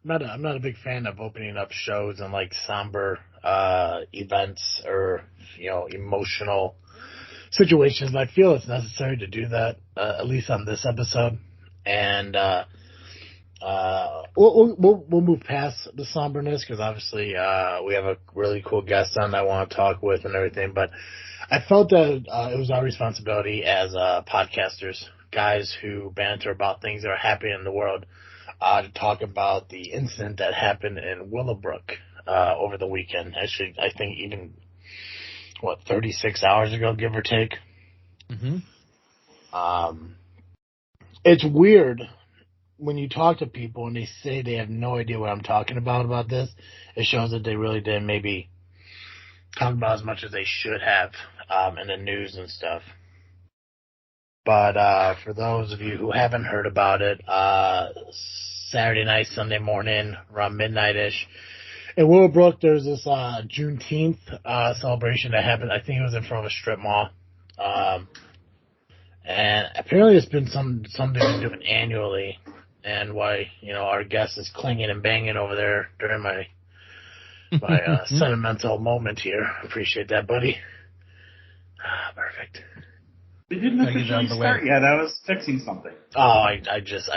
I'm not a big fan of opening up shows and like somber events or emotional situations. I feel it's necessary to do that, at least on this episode. And we'll move past the somberness because obviously we have a really cool guest on that I want to talk with and everything. But I felt that it was our responsibility as podcasters, guys who banter about things that are happening in the world, to talk about the incident that happened in Willowbrook over the weekend. Actually, I think even 36 hours ago, give or take. Mm-hmm. It's weird when you talk to people and they say they have no idea what I'm talking about this. It shows that they really didn't maybe talk about as much as they should have in the news and stuff. But for those of you who haven't heard about it, Saturday night, Sunday morning, around midnight-ish, in Willowbrook, there's this Juneteenth celebration that happened. I think it was in front of a strip mall. And apparently it's been something they've been doing annually. And why, our guest is clinging and banging over there during my sentimental moment here. Appreciate that, buddy. Perfect. We didn't officially start yet. I was fixing something. Oh, I just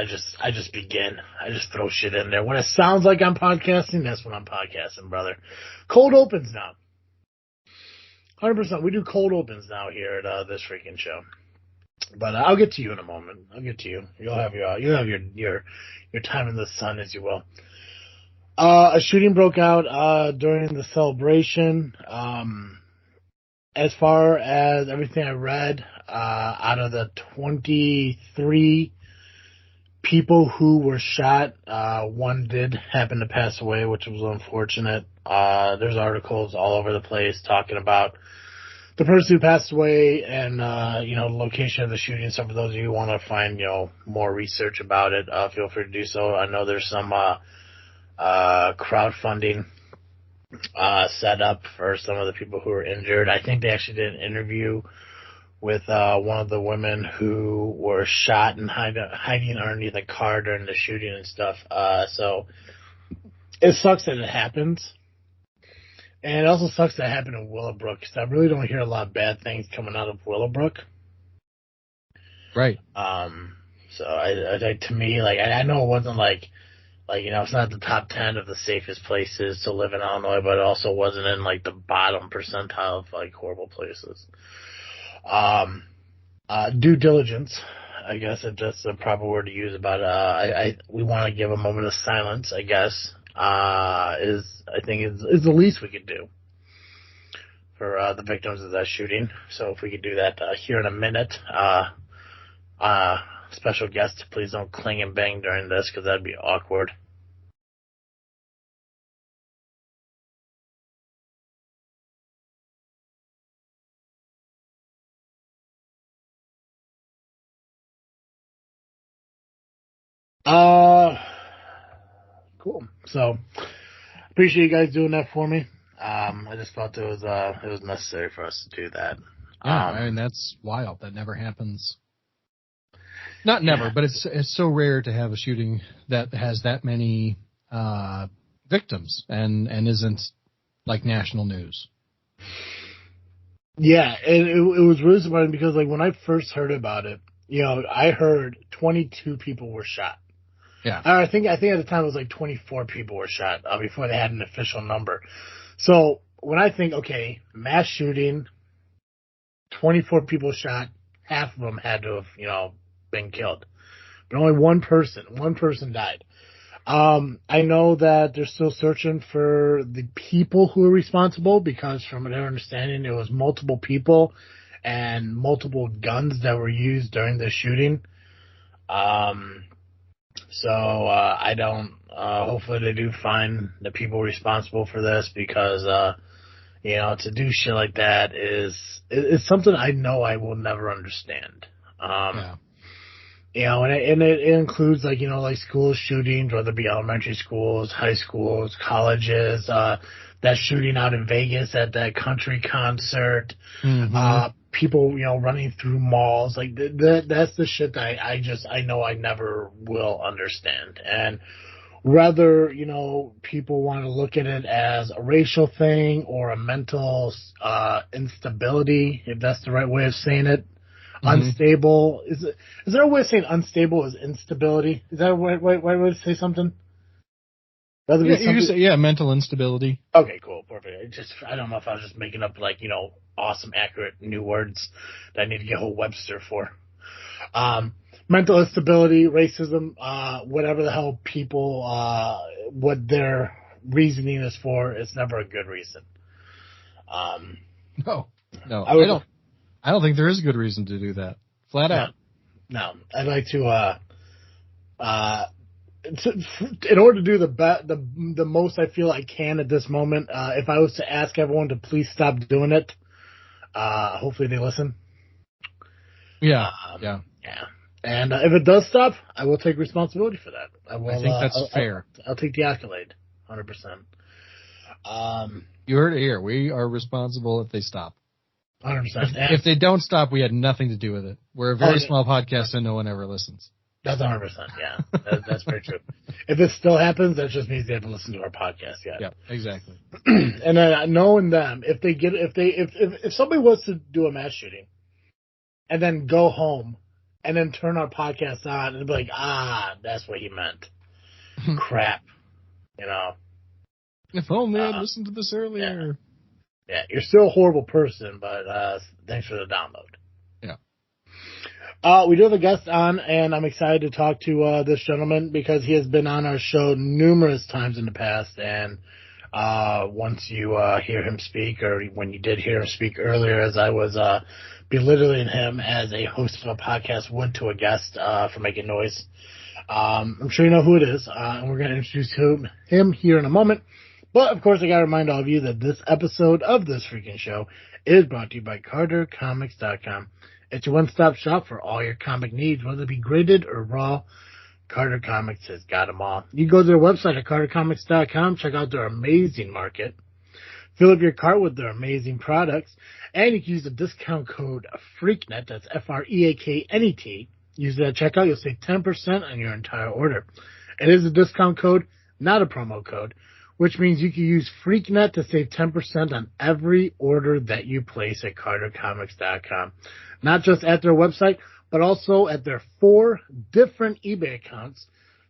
begin. I just throw shit in there. When it sounds like I'm podcasting, that's when I'm podcasting, brother. Cold opens now. 100%. We do cold opens now here at This Freakin Show. But I'll get to you in a moment. I'll get to you. You'll have your time in the sun, as you will. A shooting broke out during the celebration. As far as everything I read, out of the 23 people who were shot, one did happen to pass away, which was unfortunate. There's articles all over the place talking about the person who passed away and, the location of the shooting. So for those of you who want to find, more research about it, feel free to do so. I know there's some, crowdfunding, set up for some of the people who were injured. I think they actually did an interview with, one of the women who were shot and hiding underneath a car during the shooting and stuff. So it sucks that it happens. And it also sucks that it happened in Willowbrook, because I really don't hear a lot of bad things coming out of Willowbrook. Right. So to me, I know it wasn't it's not the top 10 of the safest places to live in Illinois, but it also wasn't in the bottom percentile of horrible places. Due diligence, I guess if that's the proper word to use about it. We want to give a moment of silence, I guess. Is the least we could do for the victims of that shooting. So if we could do that here in a minute, special guest, please don't cling and bang during this because that'd be awkward. Cool. So appreciate you guys doing that for me. I just thought it was necessary for us to do that. Yeah, that's wild. That never happens. Not never, but it's so rare to have a shooting that has that many victims and isn't national news. Yeah, and it was really surprising because when I first heard about it, I heard 22 people were shot. Yeah. I think at the time it was 24 people were shot before they had an official number. So when I think, okay, mass shooting, 24 people shot, half of them had to have, been killed. But only one person died. I know that they're still searching for the people who are responsible because from their understanding, it was multiple people and multiple guns that were used during the shooting. So I don't. Hopefully, they do find the people responsible for this because, to do shit like that is something I know I will never understand. Yeah. And it includes school shootings, whether it be elementary schools, high schools, colleges. That shooting out in Vegas at that country concert. Mm-hmm. People, running through malls. That's the shit that I know I never will understand. And whether, people want to look at it as a racial thing or a mental instability, if that's the right way of saying it. Mm-hmm. Unstable. Is there a way of saying unstable is instability? Is that a right way to say something? Mental instability. Okay, cool, perfect. I don't know if I was just making up awesome, accurate new words that I need to get a whole Webster for. Mental instability, racism, whatever the hell people, what their reasoning is for, it's never a good reason. No, I don't think there is a good reason to do that. Flat out. No, I'd like to, in order to do the most I feel I can at this moment, if I was to ask everyone to please stop doing it, hopefully they listen. Yeah. And if it does stop, I will take responsibility for that. I think that's fair. I'll take the accolade, 100%. You heard it here. We are responsible if they stop. 100%. If they don't stop, we had nothing to do with it. We're a very small podcast and no one ever listens. That's 100%, yeah. That's very true. If this still happens, that just means they haven't listened to our podcast yet. Yeah, exactly. And then knowing them, if somebody was to do a mass shooting and then go home and then turn our podcast on and be like, that's what he meant. Crap. If only I'd listened to this earlier. Yeah, you're still a horrible person, but thanks for the download. Yeah. We do have a guest on, and I'm excited to talk to this gentleman because he has been on our show numerous times in the past. And once you hear him speak, or when you did hear him speak earlier, as I was belittling him as a host of a podcast would to a guest for making noise, I'm sure you know who it is, and we're going to introduce him here in a moment. But, of course, I got to remind all of you that this episode of This Freakin Show is brought to you by CarterComics.com. It's your one-stop shop for all your comic needs, whether it be graded or raw. Carter Comics has got them all. You can go to their website at CarterComics.com, check out their amazing market, fill up your cart with their amazing products, and you can use the discount code FREAKNET, that's FREAKNET. Use it at checkout, you'll save 10% on your entire order. It is a discount code, not a promo code, which means you can use FreakNet to save 10% on every order that you place at CarterComics.com. Not just at their website, but also at their 4 different eBay accounts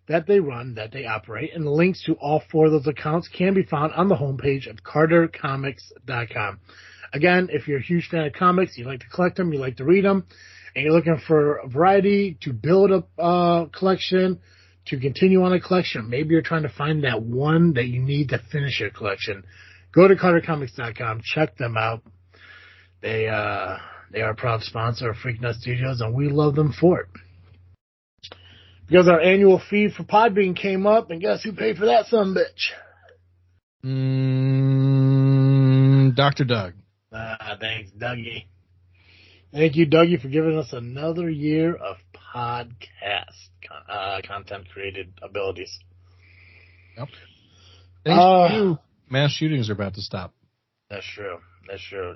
that they run, that they operate, and the links to all 4 of those accounts can be found on the homepage of CarterComics.com. Again, if you're a huge fan of comics, you like to collect them, you like to read them, and you're looking for a variety to build a collection, to continue on a collection. Maybe you're trying to find that one that you need to finish your collection. Go to CarterComics.com. Check them out. They are a proud sponsor of Freaknet Studios, and we love them for it. Because our annual fee for Podbean came up, and guess who paid for that sumbitch? Dr. Doug. Thanks, Dougie. Thank you, Dougie, for giving us another year of podcast content created abilities. Yep. Thanks to you. Mass shootings are about to stop. That's true.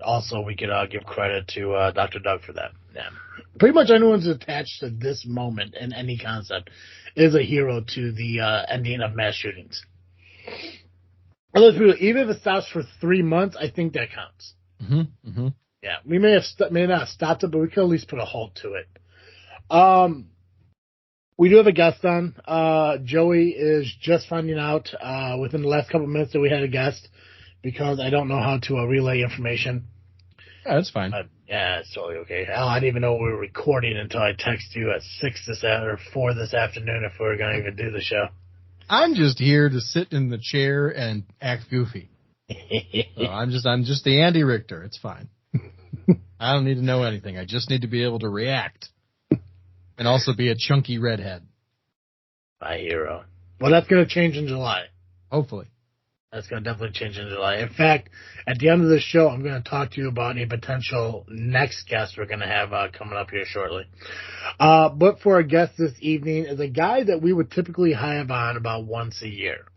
Also, we could give credit to Dr. Doug for that. Yeah. Pretty much anyone who's attached to this moment in any concept is a hero to the ending of mass shootings. Even if it stops for 3 months, I think that counts. Mm-hmm. Mm-hmm. Yeah, we may not have stopped it, but we could at least put a halt to it. We do have a guest on. Joey is just finding out within the last couple of minutes that we had a guest because I don't know how to relay information. Yeah, that's fine. Yeah, it's totally okay. Hell, I didn't even know we were recording until I texted you at 4 this afternoon if we were going to even do the show. I'm just here to sit in the chair and act goofy. So I'm just the Andy Richter. It's fine. I don't need to know anything. I just need to be able to react. And also be a chunky redhead. My hero. Well, that's going to change in July. Hopefully. That's going to definitely change in July. In fact, at the end of this show, I'm going to talk to you about a potential next guest we're going to have coming up here shortly. But for our guest this evening is a guy that we would typically have on about once a year.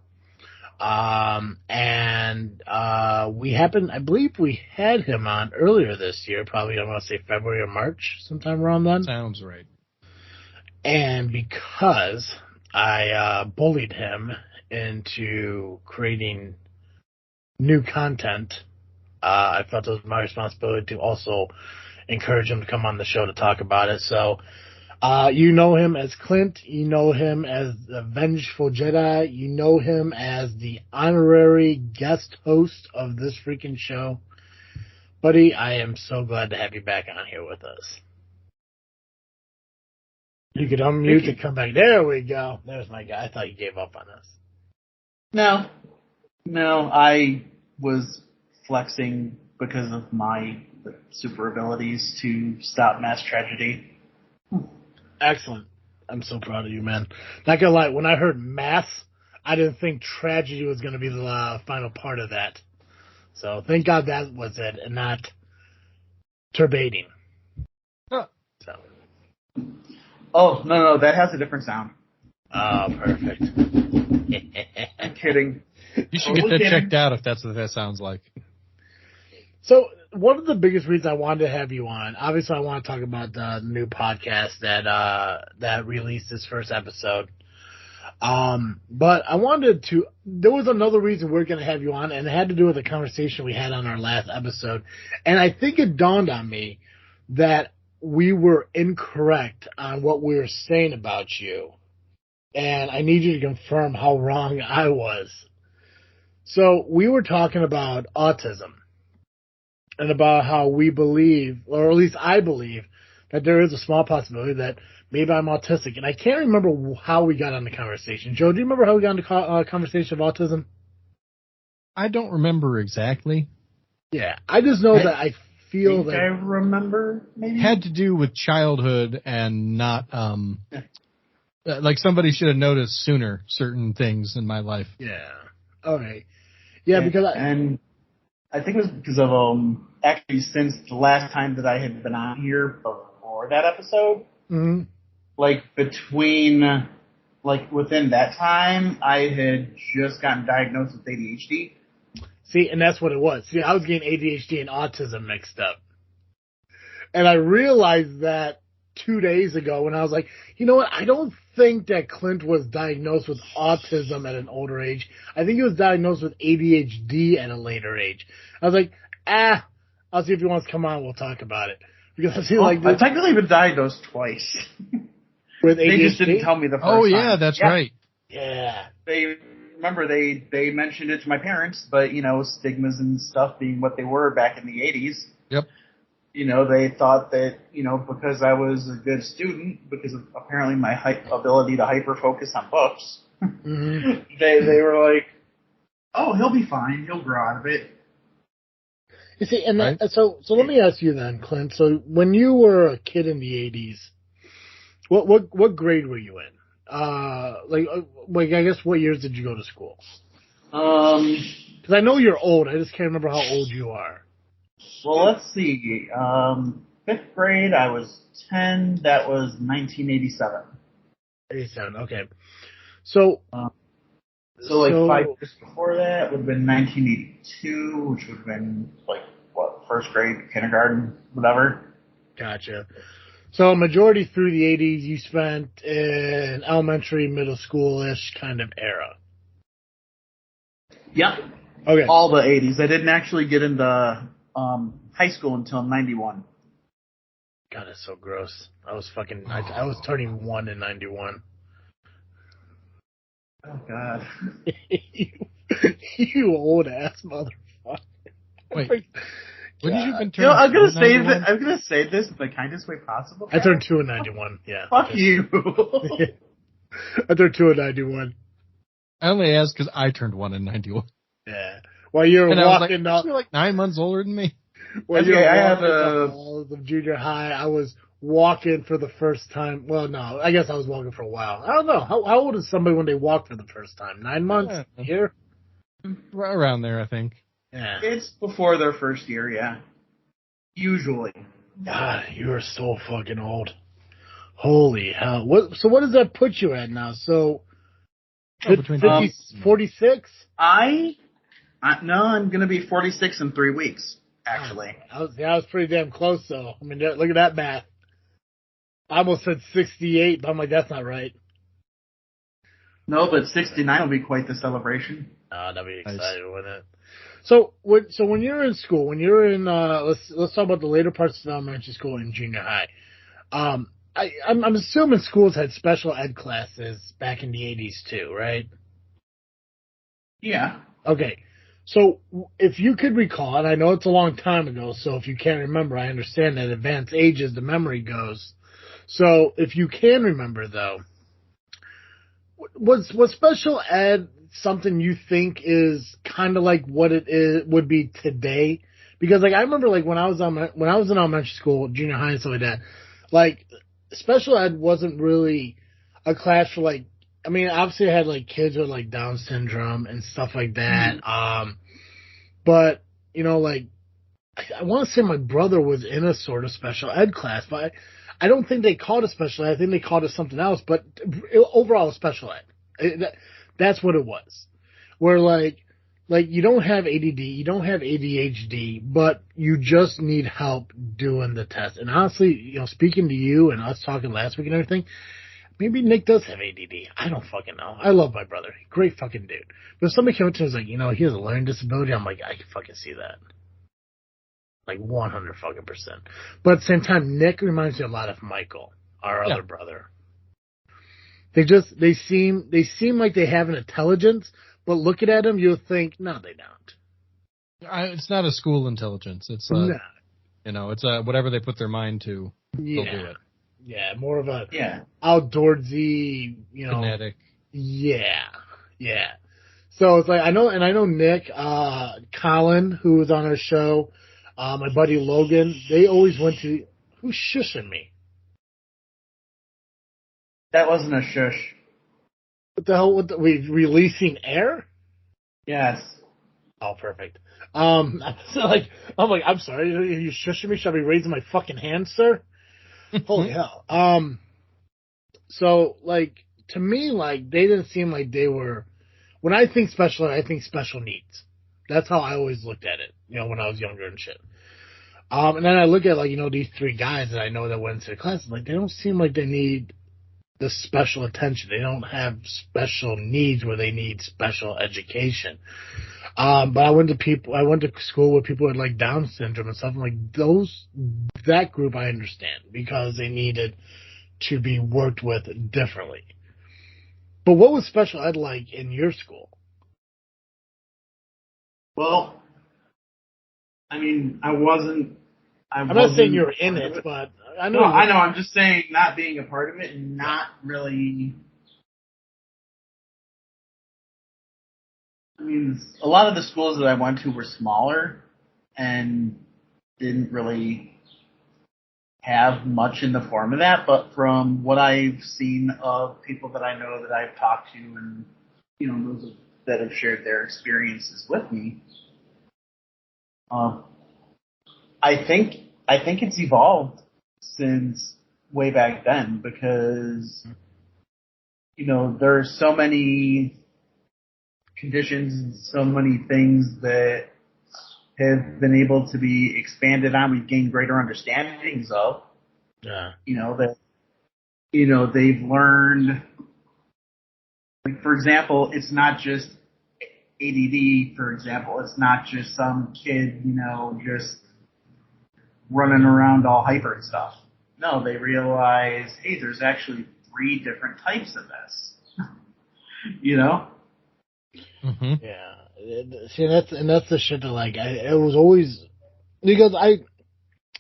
I believe we had him on earlier this year, probably, I want to say February or March, sometime around then. Sounds right. And because I bullied him into creating new content. I felt it was my responsibility to also encourage him to come on the show to talk about it. So, you know him as Clint. You know him as the Vengeful Jedi. You know him as the honorary guest host of This Freakin Show. Buddy, I am so glad to have you back on here with us. You could unmute and come back. There we go. There's my guy. I thought you gave up on us. No, I was flexing because of my super abilities to stop mass tragedy. Excellent. I'm so proud of you, man. Not gonna lie, when I heard mass, I didn't think tragedy was gonna be the final part of that. So thank God that was it, and not turbating. Huh. So. Oh, no, that has a different sound. Oh, perfect. I'm kidding. You should get that checked out if that's what that sounds like. So, one of the biggest reasons I wanted to have you on, obviously I want to talk about the new podcast that released this first episode. But I wanted to, there was another reason we're going to have you on, and it had to do with the conversation we had on our last episode. And I think it dawned on me that we were incorrect on what we were saying about you. And I need you to confirm how wrong I was. So we were talking about autism and about how we believe, or at least I believe, that there is a small possibility that maybe I'm autistic. And I can't remember how we got on the conversation. Joe, do you remember how we got on the conversation of autism? I don't remember exactly. Yeah, I just know that I feel that I remember maybe had to do with childhood and not like somebody should have noticed sooner certain things in my life. Yeah. Okay. Yeah, because and I think it was because of actually since the last time that I had been on here before that episode, like between within that time, I had just gotten diagnosed with ADHD. See, and that's what it was. See, I was getting ADHD and autism mixed up. And I realized that 2 days ago when I was like, you know what, I don't think that Clint was diagnosed with autism at an older age. I think he was diagnosed with ADHD at a later age. I was like, I'll see if he wants to come on, we'll talk about it. Because I feel like I've technically been diagnosed twice. With ADHD? They just didn't tell me the first time. Oh, yeah, that's right. Yeah. They mentioned it to my parents, but, stigmas and stuff being what they were back in the 80s. Yep. They thought that, because I was a good student, because of apparently my ability to hyper-focus on books, they were like, oh, he'll be fine. He'll grow out of it. You see, and right. So let me ask you then, Clint. So when you were a kid in the 80s, what grade were you in? I guess what years did you go to school? Because I know you're old. I just can't remember how old you are. Well, let's see. 5th grade, I was 10. That was 1987. 87, okay. So 5 years before that would have been 1982, which would have been, 1st grade, kindergarten, whatever. Gotcha. So majority through the 80s you spent in elementary, middle school-ish kind of era. Yep. Okay. All the 80s. I didn't actually get into high school until 91. God, that's so gross. I was turning 1 in 91. Oh, God. you old ass motherfucker. Wait. When did you turn? I'm gonna say this in the kindest way possible. I turned 2 in 91. Yeah. Fuck you. I turned 2 in 91. I only asked because I turned 1 in 91. Yeah. While you're walking up, you're like 9 months older than me. While you're walking up the halls of junior high, I was walking for the first time. Well, no, I guess I was walking for a while. I don't know. How old is somebody when they walk for the first time? 9 months? A year? Right around there, I think. Yeah. It's before their first year, yeah. Usually. God, you are so fucking old. Holy hell. So what does that put you at now? So, 46? No, I'm going to be 46 in 3 weeks, actually. I was pretty damn close, though. I mean, look at that math. I almost said 68, but I'm like, that's not right. No, but 69 will be quite the celebration. That'd be exciting, wouldn't it? So when you're in school, when you're in let's talk about the later parts of elementary school and junior high. I'm assuming schools had special ed classes back in the 80s too, right? Yeah. Okay. So if you could recall, and I know it's a long time ago, so if you can't remember, I understand that advanced ages, the memory goes. So if you can remember though, was special ed something you think is kind of like what would be today? Because like I remember like when I was in elementary school, junior high and stuff like that, like special ed wasn't really a class for like, I mean, obviously I had like kids with like Down syndrome and stuff like that. Mm-hmm. But you know, like I want to say my brother was in a sort of special ed class, but I don't think they called it special ed. I think they called it something else. But overall, special ed. That's what it was. Where like you don't have ADD, you don't have ADHD, but you just need help doing the test. And honestly, you know, speaking to you and us talking last week and everything, maybe Nick does have ADD. I don't fucking know. I love my brother. Great fucking dude. But if somebody came up to me and was like, you know, he has a learning disability, I'm like, I can fucking see that. Like 100 fucking %. But at the same time, Nick reminds me a lot of Michael, our other brother. They seem like they have an intelligence, but looking at them, you'll think, no, they don't. It's not a school intelligence. It's you know, it's whatever they put their mind to, they'll do it. Yeah, more of a outdoorsy, you know. Kinetic. Yeah. So it's like I know Nick, Colin, who was on our show, my buddy Logan. They always went to. Who's shushing me? That wasn't a shush. What the hell? We releasing air? Yes. Oh, perfect. I'm like, I'm sorry. Are you shushing me? Should I be raising my fucking hand, sir? Holy hell. So like to me, like they didn't seem like they were. When I think special, I think special needs. That's how I always looked at it. You know, when I was younger and shit. And then I look at like, you know, these three guys that I know that went into the class, like they don't seem like they need the special attention. They don't have special needs where they need special education. But I went to school with people with like Down syndrome and stuff. I'm like, that group I understand because they needed to be worked with differently. But what was special ed like in your school? Well, I mean, I'm not saying you're in it, but I know. No, I know. I'm just saying not being a part of it and not really. I mean, a lot of the schools that I went to were smaller and didn't really have much in the form of that. But from what I've seen of people that I know that I've talked to and, you know, those that have shared their experiences with me, I think it's evolved since way back then because, you know, there are so many conditions and so many things that have been able to be expanded on. We've gained greater understandings of. Yeah. You know, that, you know, they've learned, like, for example, it's not just ADD, for example. It's not just some kid, you know, just running around all hyper and stuff. No, they realize, hey, there's actually 3 different types of this. You know? Mm-hmm. Yeah. See, that's the shit that like it was always because I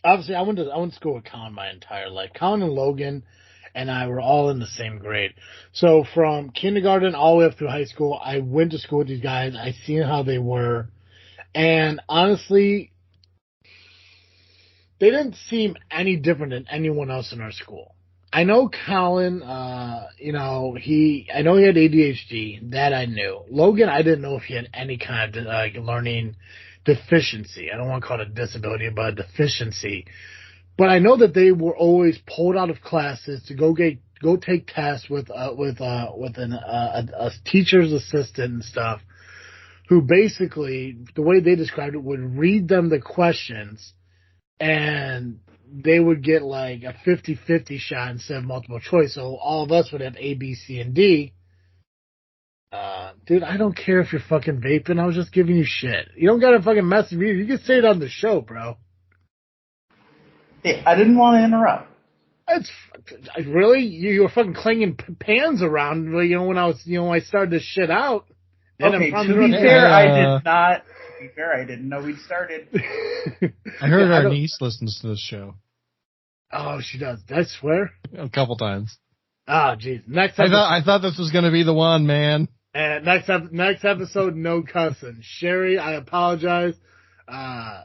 went to school with Colin my entire life. Colin and Logan and I were all in the same grade. So from kindergarten all the way up through high school, I went to school with these guys. I seen how they were, and honestly, they didn't seem any different than anyone else in our school. I know Colin, you know, I know he had ADHD, that I knew. Logan, I didn't know if he had any kind of learning deficiency. I don't want to call it a disability, but a deficiency. But I know that they were always pulled out of classes to go take tests with a teacher's assistant and stuff, who basically, the way they described it, would read them the questions and they would get like a 50-50 shot instead of multiple choice. So all of us would have A, B, C, and D. Dude, I don't care if you're fucking vaping. I was just giving you shit. You don't gotta fucking message me. You can say it on the show, bro. Hey, I didn't want to interrupt. It's really you were fucking clanging pans around. When I started this shit out. Okay, to be fair, I did not. To be fair, I didn't know we'd started. I heard our niece listens to this show. Oh, she does. Did I swear? A couple times. Oh, jeez. I thought this was going to be the one, man. Next episode, no cussing. Sherry, I apologize. My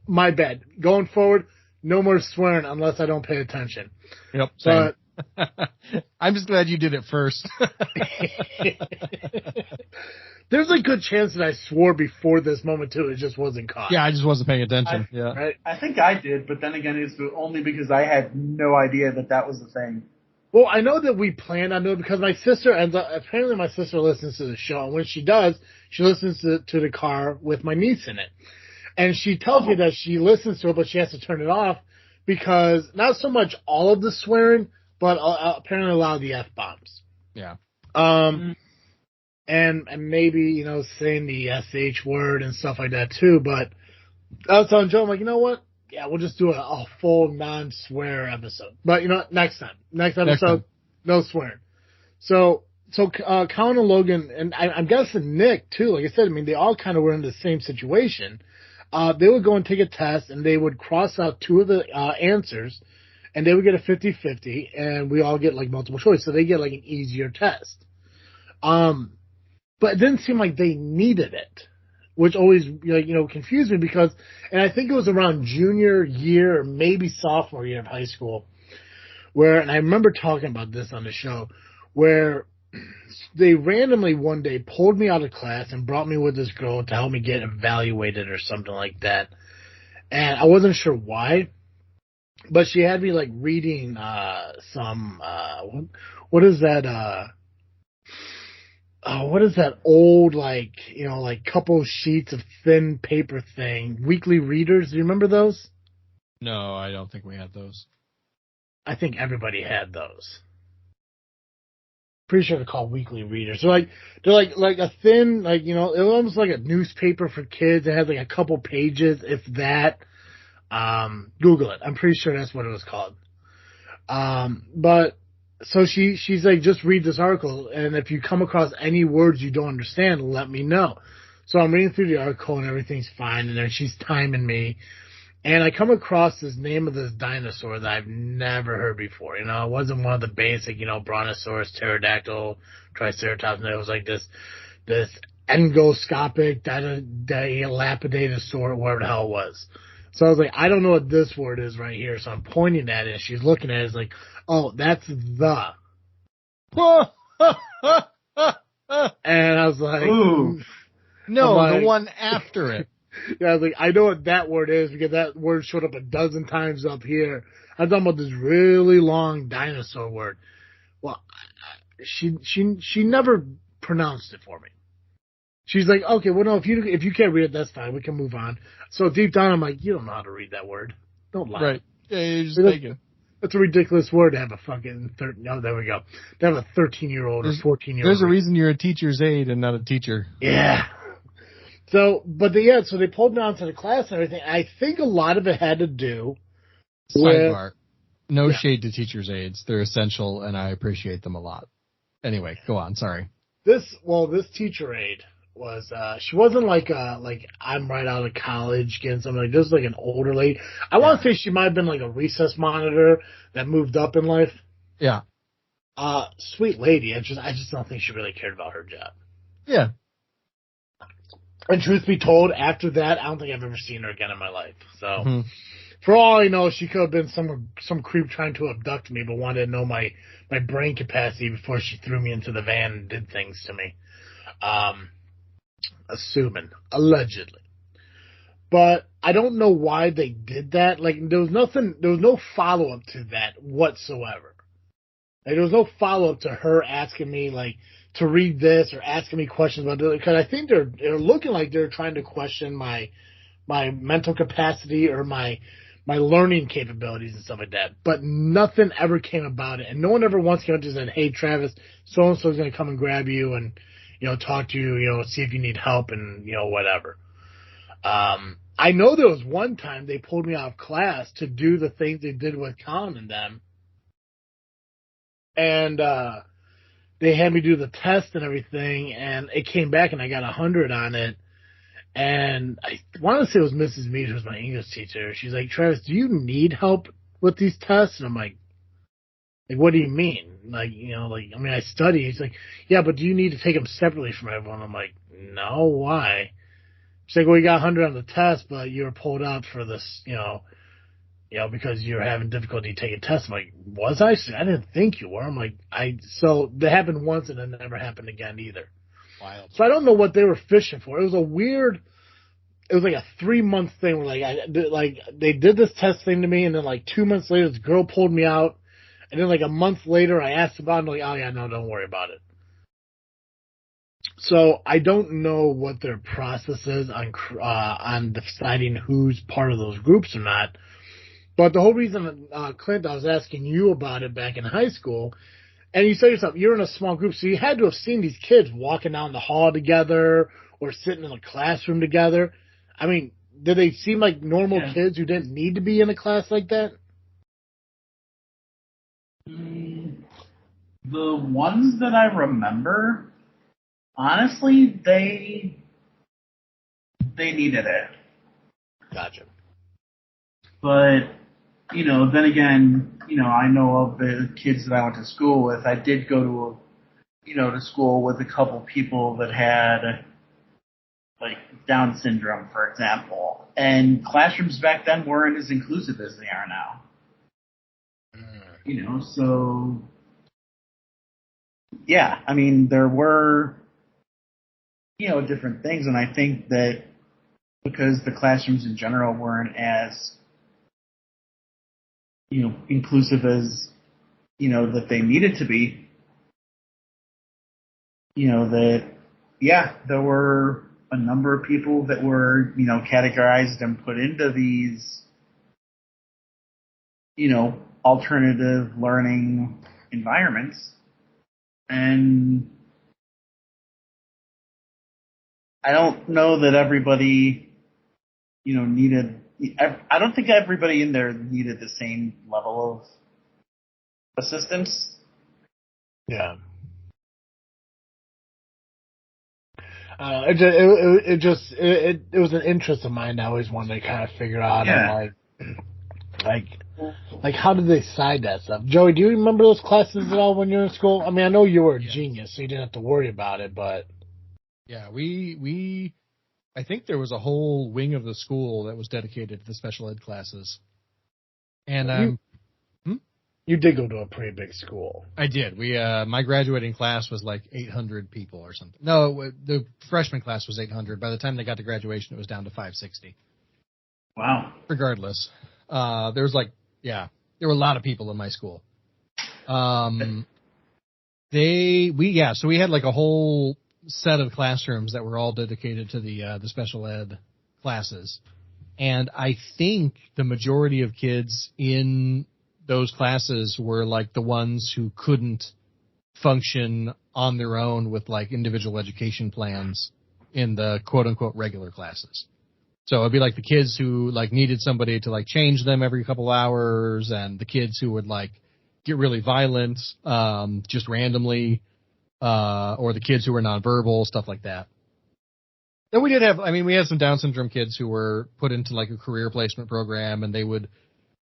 bad. Going forward, no more swearing unless I don't pay attention. Yep, same. But I'm just glad you did it first. There's a good chance that I swore before this moment too. It just wasn't caught. Yeah, I just wasn't paying attention. Right? I think I did, but then again, it's only because I had no idea that was the thing. Well, I know that we planned on doing it because my sister apparently my sister listens to the show, and when she does, she listens to the car with my niece in it. And she tells me that she listens to it, but she has to turn it off because not so much all of the swearing, but apparently a lot of the F-bombs. Yeah. And maybe, saying the SH word and stuff like that too, but I was telling Joe, I'm like, you know what? Yeah, we'll just do a full non-swear episode. But, next episode, no swearing. So Colin and Logan, and I'm guessing Nick too, like I said, they all kind of were in the same situation. They would go and take a test, and they would cross out two of the answers, and they would get a 50-50, and we all get, multiple choice, so they get, an easier test. But it didn't seem like they needed it, which always, confused me because, and I think it was around junior year or maybe sophomore year of high school, and I remember talking about this on the show, where they randomly one day pulled me out of class and brought me with this girl to help me get evaluated or something like that. And I wasn't sure why, but she had me reading what is that what is that old couple sheets of thin paper thing? Weekly readers, do you remember those? No, I don't think we had those. I think everybody had those. Pretty sure they're called weekly readers. They're like a thin, it was almost like a newspaper for kids. It had a couple pages, if that. Google it. I'm pretty sure that's what it was called. But so she's like, just read this article, and if you come across any words you don't understand, let me know. So I'm reading through the article, and everything's fine, and then she's timing me. And I come across this name of this dinosaur that I've never heard before. It wasn't one of the basic, Brontosaurus, pterodactyl, triceratops. It was like this endoscopic, Dilapidatosaur, whatever the hell it was. So I was like, I don't know what this word is right here. So I'm pointing at it, and she's looking at it. It's like, oh, that's the. And I was like, ooh. No, the one after it. Yeah, I was like, I know what that word is because that word showed up a dozen times up here. I'm talking about this really long dinosaur word. Well, she never pronounced it for me. She's like, okay, well, no, if you can't read it, that's fine. We can move on. So deep down, I'm like, you don't know how to read that word. Don't lie. Right. Yeah, you're just thinking. That's a ridiculous word to have a fucking there we go. To have a 13-year-old or 14-year-old. There's a reason you're a teacher's aide and not a teacher. Yeah. So they pulled me onto the class and everything. I think a lot of it had to do Sidebar. No shade to teacher's aides. They're essential, and I appreciate them a lot. Anyway, go on. Sorry. This teacher aide was, she wasn't like I'm right out of college getting something like this, like an older lady. I want to say she might have been like a recess monitor that moved up in life. Yeah. Sweet lady. I just don't think she really cared about her job. Yeah. And truth be told, after that, I don't think I've ever seen her again in my life. So, for all I know, she could have been some creep trying to abduct me, but wanted to know my brain capacity before she threw me into the van and did things to me. Allegedly. But I don't know why they did that. There was no follow-up to that whatsoever. There was no follow-up to her asking me, to read this or asking me questions about it, because I think they're looking like they're trying to question my mental capacity or my my learning capabilities and stuff like that. But nothing ever came about it. And no one ever once came up and said, hey, Travis, so-and-so is going to come and grab you and, talk to you, see if you need help and, whatever. I know there was one time they pulled me out of class to do the things they did with Colin and them. And they had me do the test and everything, and it came back and I got 100 on it. And I want to say it was Mrs. Mead, who was my English teacher. She's like, Travis, do you need help with these tests? And I'm like, what do you mean? I study. He's like, yeah, but do you need to take them separately from everyone? I'm like, no, why? She's like, well, you got 100 on the test, but you were pulled out for this, because you're having difficulty taking tests. I'm like, was I? She's like, I didn't think you were. I'm like, so that happened once and it never happened again either. Wild. So I don't know what they were fishing for. It was like a 3-month thing where they did this test thing to me, and then 2 months later, this girl pulled me out, and then a month later, I asked about it, and like, oh yeah, no, don't worry about it. So I don't know what their process is on deciding who's part of those groups or not. But the whole reason, Clint, I was asking you about it back in high school, and you said yourself, you're in a small group, so you had to have seen these kids walking down the hall together or sitting in a classroom together. I mean, did they seem like normal kids who didn't need to be in a class like that? The ones that I remember, honestly, they needed it. Gotcha. But, then again, I know of the kids that I went to school with. I did go to school with a couple people that had, Down syndrome, for example. And classrooms back then weren't as inclusive as they are now. So, yeah, I mean, there were, different things. And I think that because the classrooms in general weren't as, inclusive as, that they needed to be, that, yeah, there were a number of people that were, categorized and put into these, alternative learning environments. And I don't know that everybody, I don't think everybody in there needed the same level of assistance. Yeah. It was an interest of mine. I always wanted to kind of figure out, like how did they decide that stuff? Joey, do you remember those classes at all when you were in school? I mean, I know you were a genius, so you didn't have to worry about it, but yeah, I think there was a whole wing of the school that was dedicated to the special ed classes. And you did go to a pretty big school. I did. My graduating class was 800 people or something. No, the freshman class was 800. By the time they got to graduation, it was down to 560. Wow. Regardless, there were a lot of people in my school. So we had a whole set of classrooms that were all dedicated to the special ed classes. And I think the majority of kids in those classes were the ones who couldn't function on their own with individual education plans in the quote unquote regular classes. So it'd be the kids who needed somebody to change them every couple hours, and the kids who would get really violent just randomly, or the kids who were nonverbal, stuff like that. And we had some Down syndrome kids who were put into a career placement program, and they would,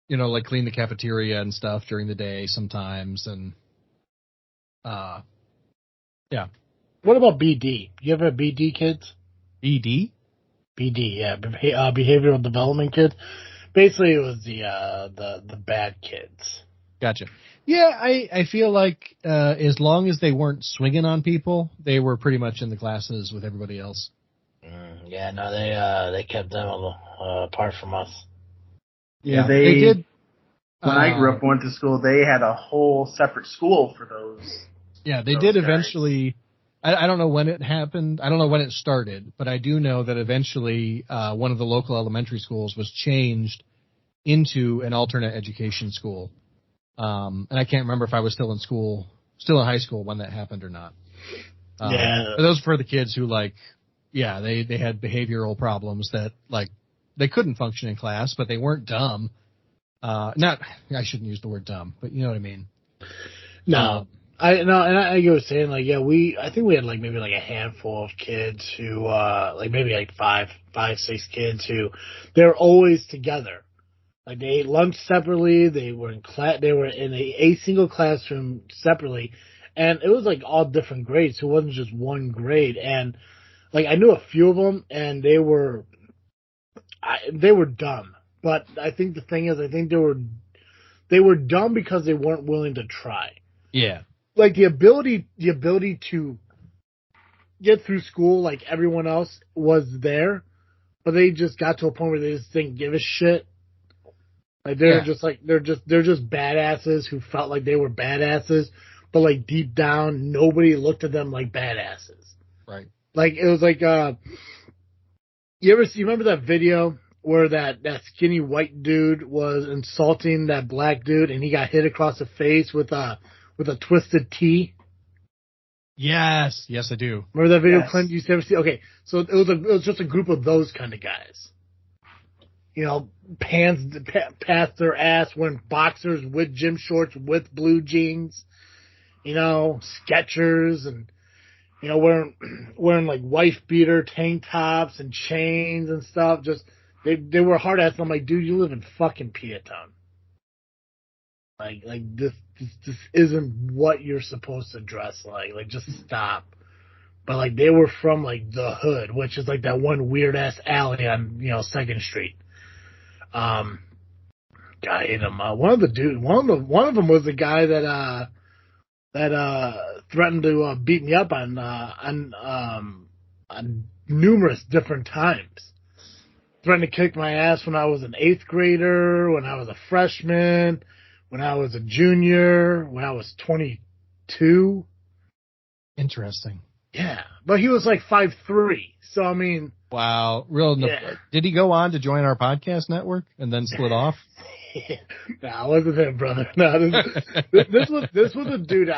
clean the cafeteria and stuff during the day sometimes. And, yeah. What about BD? You ever have BD kids? BD? BD, yeah. Behavioral development kids. Basically, it was the bad kids. Gotcha. Yeah, I feel as long as they weren't swinging on people, they were pretty much in the classes with everybody else. Yeah, no, they kept them apart from us. Yeah, they did. When I grew up and went to school, they had a whole separate school for those. Yeah, they did eventually. I don't know when it happened. I don't know when it started, but I do know that eventually one of the local elementary schools was changed into an alternate education school. And I can't remember if I was still in high school when that happened or not. Yeah. But those were for the kids who they had behavioral problems that they couldn't function in class, but they weren't dumb. I shouldn't use the word dumb, but you know what I mean. No. I get what you're saying. I think we had maybe a handful of kids who, maybe five, six kids who, they're always together. They ate lunch separately. They were in a single classroom separately, and it was all different grades. So it wasn't just one grade. And I knew a few of them, and they were dumb. But I think the thing is, they were dumb because they weren't willing to try. Yeah. The ability to get through school like everyone else was there, but they just got to a point where they just didn't give a shit. They're just badasses who felt like they were badasses, but deep down nobody looked at them like badasses. Right. It was you remember that video where that skinny white dude was insulting that black dude and he got hit across the face with a twisted T? Yes, I do. Remember that video, Yes. Clint? You ever see? Okay, so it was just a group of those kind of guys. Pants past their ass, wearing boxers with gym shorts with blue jeans, Skechers, and wearing wife beater tank tops and chains and stuff. Just they were hard ass. I'm like, dude, you live in fucking Peatown. This isn't what you're supposed to dress like. Just stop. But they were from the hood, which is that one weird ass alley on 2nd Street. God, I hate him. One of them was the guy that threatened to beat me up on numerous different times. Threatened to kick my ass when I was an 8th grader, when I was a freshman, when I was a junior, when I was 22. Interesting. Yeah, but he was 5'3", so I mean. Wow, Yeah. Did he go on to join our podcast network and then split off? Nah, it wasn't him, brother. No, this was a dude.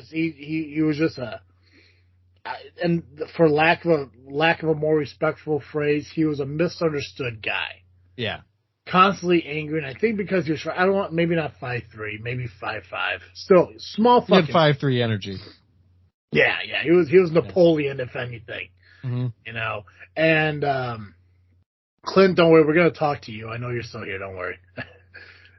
He was just and for lack of a more respectful phrase, he was a misunderstood guy. Yeah. Constantly angry, and I think because he was, maybe not 5'3", maybe 5'5". Still small fucking. He had 5'3" energy. Yeah, he was Napoleon, if anything. Mm-hmm. And Clint, don't worry, we're gonna talk to you. I know you're still here. Don't worry.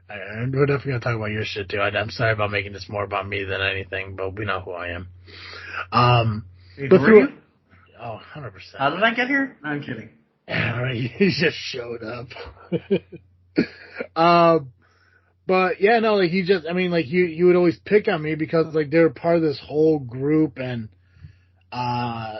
We're definitely gonna talk about your shit too. I'm sorry about making this more about me than anything, but we know who I am. But through, oh, 100%. How did I get here? No, I'm kidding. All right, he just showed up. But yeah, no, he just, he would always pick on me because they were part of this whole group, and to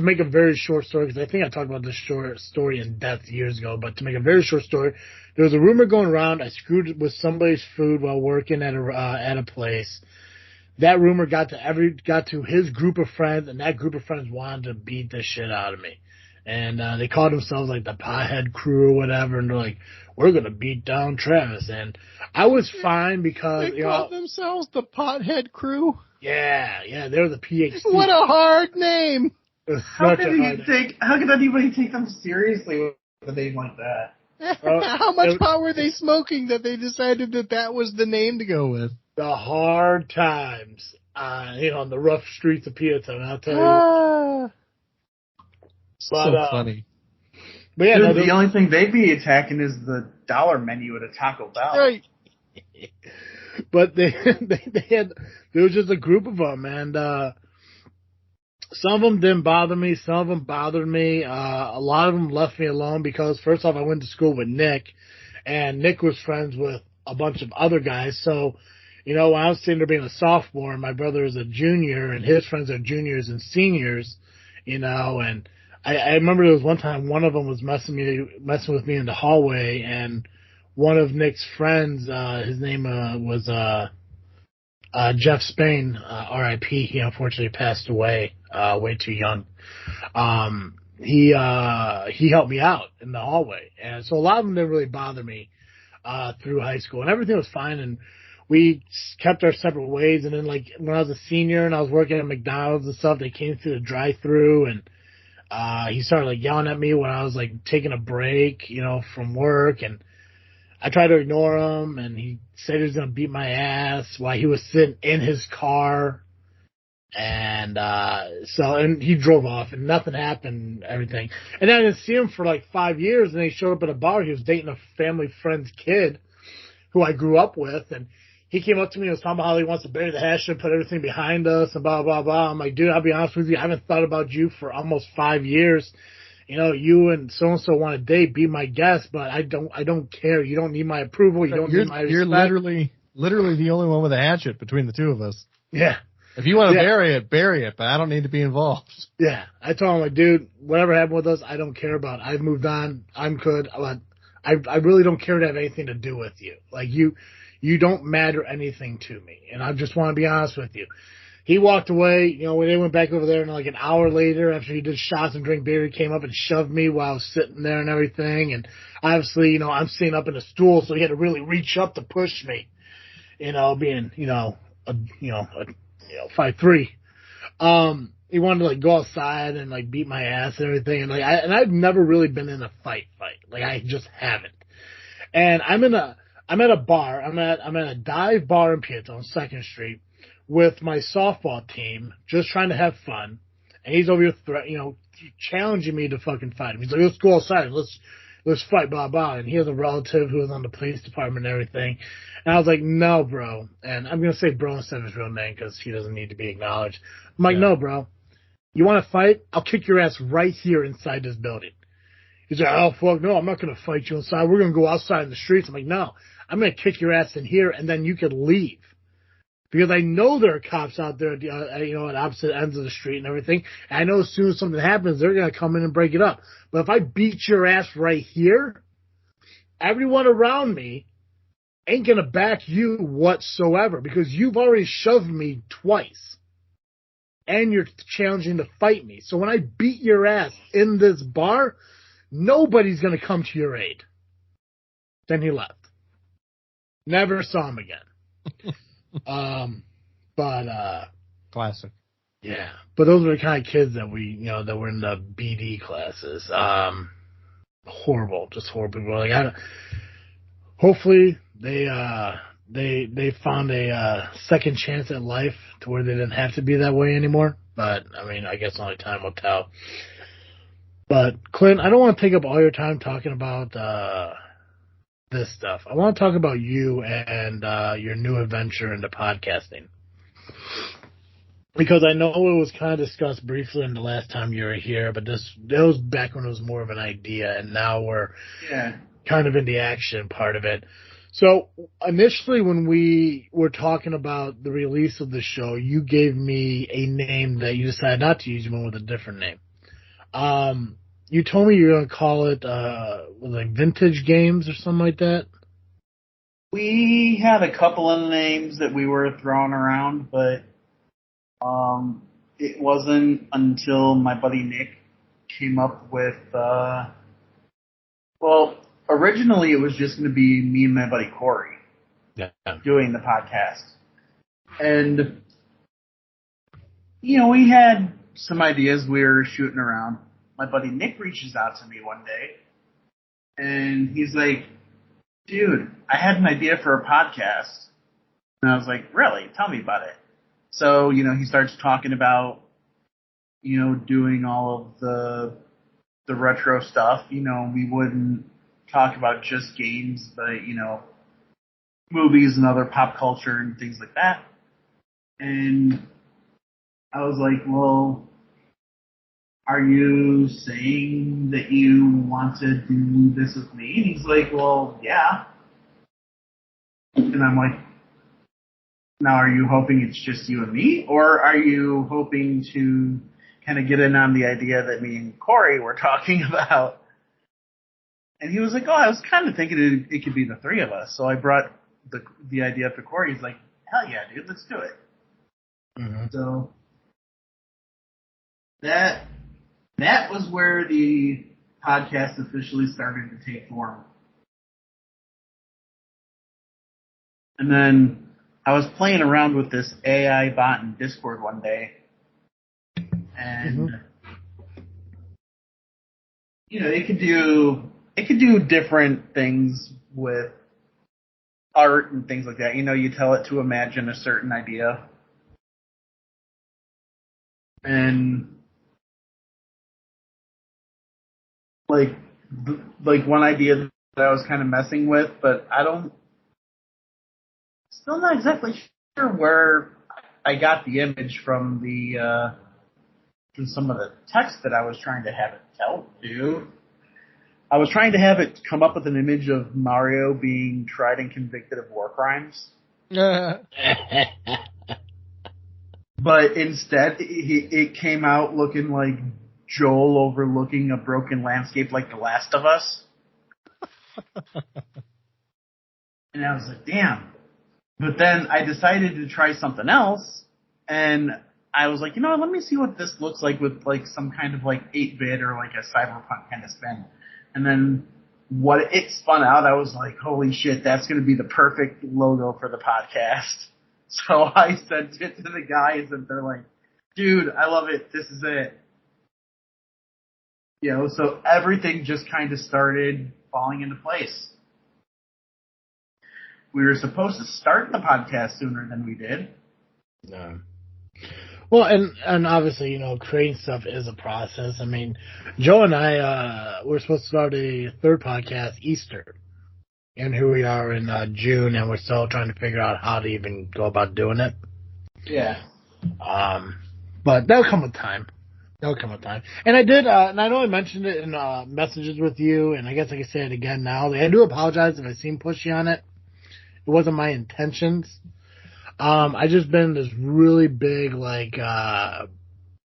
make a very short story, because I think I talked about this short story in depth years ago, but to make a very short story, there was a rumor going around I screwed with somebody's food while working at a place. That rumor got to his group of friends, and that group of friends wanted to beat the shit out of me. And they called themselves the Pothead Crew or whatever, and they're like, we're gonna beat down Travis. And I was fine because they called themselves the Pothead Crew. Yeah, they're the PhD. What a hard name! How could anybody take them seriously with a name like that? How much pot were they smoking that they decided that was the name to go with? The hard times, on the rough streets of Peatown, I'll tell you. So funny. But yeah, the only thing they'd be attacking is the dollar menu at a Taco Bell. Right. But there was just a group of them, and some of them didn't bother me, some of them bothered me. A lot of them left me alone because, first off, I went to school with Nick, and Nick was friends with a bunch of other guys. So, when I was sitting there being a sophomore, and my brother is a junior, and his friends are juniors and seniors, and I remember there was one time one of them was messing with me in the hallway, and one of Nick's friends, his name was Jeff Spain, R.I.P. He unfortunately passed away way too young. he helped me out in the hallway. And so a lot of them didn't really bother me through high school, and everything was fine. And we kept our separate ways. And then, like, when I was a senior and I was working at McDonald's and stuff, they came through the drive-through, and he started, like, yelling at me when I was, like, taking a break, from work. And I tried to ignore him, and he said he was going to beat my ass while he was sitting in his car. And and he drove off, and nothing happened, everything. And then I didn't see him for like 5 years, and he showed up at a bar. He was dating a family friend's kid who I grew up with, and he came up to me and was talking about how he wants to bury the hatchet and put everything behind us and blah, blah, blah. I'm like, dude, I'll be honest with you, I haven't thought about you for almost 5 years. You and so-and-so want to date, be my guest, but I don't care. You don't need my approval. You don't need my respect. You're literally the only one with a hatchet between the two of us. Yeah. If you want to bury it, but I don't need to be involved. Yeah. I told him, like, dude, whatever happened with us, I don't care about. I've moved on. I'm good. I really don't care to have anything to do with you. Like, you don't matter anything to me. And I just want to be honest with you. He walked away, when they went back over there, and like an hour later, after he did shots and drink beer, he came up and shoved me while I was sitting there and everything. And obviously, I'm sitting up in a stool, so he had to really reach up to push me, being, 5'3". He wanted to, like, go outside and, like, beat my ass and everything. And, like, I've never really been in a fight. Like, I just haven't. And I'm at a bar. I'm at a dive bar in Pietro on 2nd Street with my softball team, just trying to have fun. And he's over here, challenging me to fucking fight him. He's like, let's go outside. Let's fight, blah, blah. And he has a relative who was on the police department and everything. And I was like, no, bro. And I'm going to say bro instead of his real name because he doesn't need to be acknowledged. I'm like, no, bro. You want to fight? I'll kick your ass right here inside this building. He's like, oh, fuck, no, I'm not going to fight you inside. We're going to go outside in the streets. I'm like, no, I'm going to kick your ass in here, and then you could leave. Because I know there are cops out there, at opposite ends of the street and everything. And I know as soon as something happens, they're going to come in and break it up. But if I beat your ass right here, everyone around me ain't going to back you whatsoever because you've already shoved me twice. And you're challenging to fight me. So when I beat your ass in this bar, nobody's going to come to your aid. Then he left. Never saw him again. Classic. Yeah. But those were the kind of kids that that were in the BD classes. Horrible. Just horrible people. Like, hopefully they found a second chance at life to where they didn't have to be that way anymore. But, I guess only time will tell. But, Clint, I don't want to take up all your time talking about this stuff. I want to talk about you and your new adventure into podcasting. Because I know it was kind of discussed briefly in the last time you were here, but that was back when it was more of an idea, and now we're kind of in the action part of it. So initially when we were talking about the release of the show, you gave me a name that you decided not to use. You went with a different name. You told me you were going to call it like Vintage Games or something like that. We had a couple of names that we were throwing around, but it wasn't until my buddy Nick came up with, originally it was just going to be me and my buddy Corey doing the podcast. And, we had some ideas we were shooting around. My buddy Nick reaches out to me one day, and he's like, dude, I had an idea for a podcast. And I was like, really? Tell me about it. So, he starts talking about, doing all of the retro stuff. We wouldn't talk about just games, but, movies and other pop culture and things like that. And I was like, well, are you saying that you want to do this with me? And he's like, well, yeah. And I'm like, now are you hoping it's just you and me? Or are you hoping to kind of get in on the idea that me and Corey were talking about? And he was like, oh, I was kind of thinking it could be the three of us. So I brought the idea up to Corey. He's like, hell yeah, dude, let's do it. Mm-hmm. So that that was where the podcast officially started to take form. And then I was playing around with this AI bot in Discord one day, and you know, it could do different things with art and things like that. You know, you tell it to imagine a certain idea, and like one idea that I was kind of messing with, but still not exactly sure where I got the image from from some of the text that I was trying to have it tell to. I was trying to have it come up with an image of Mario being tried and convicted of war crimes. But instead, it came out looking like Joel overlooking a broken landscape like The Last of Us. And I was like, damn. But then I decided to try something else, and I was like, you know what, let me see what this looks like with like some kind of like 8-bit or like a cyberpunk kind of spin. And then what it spun out, I was like, holy shit, that's going to be the perfect logo for the podcast. So I sent it to the guys, and they're like, dude, I love it. This is it. You know, so everything just kind of started falling into place. We were supposed to start the podcast sooner than we did. No. Well, and obviously, you know, creating stuff is a process. I mean, Joe and I, we're supposed to start a third podcast Easter. And here we are in June, and we're still trying to figure out how to even go about doing it. Yeah. But that'll come with time. And I did, and I know I mentioned it in messages with you, and I guess I can say it again now. I do apologize if I seem pushy on it. It wasn't my intentions. I just been this really big, like,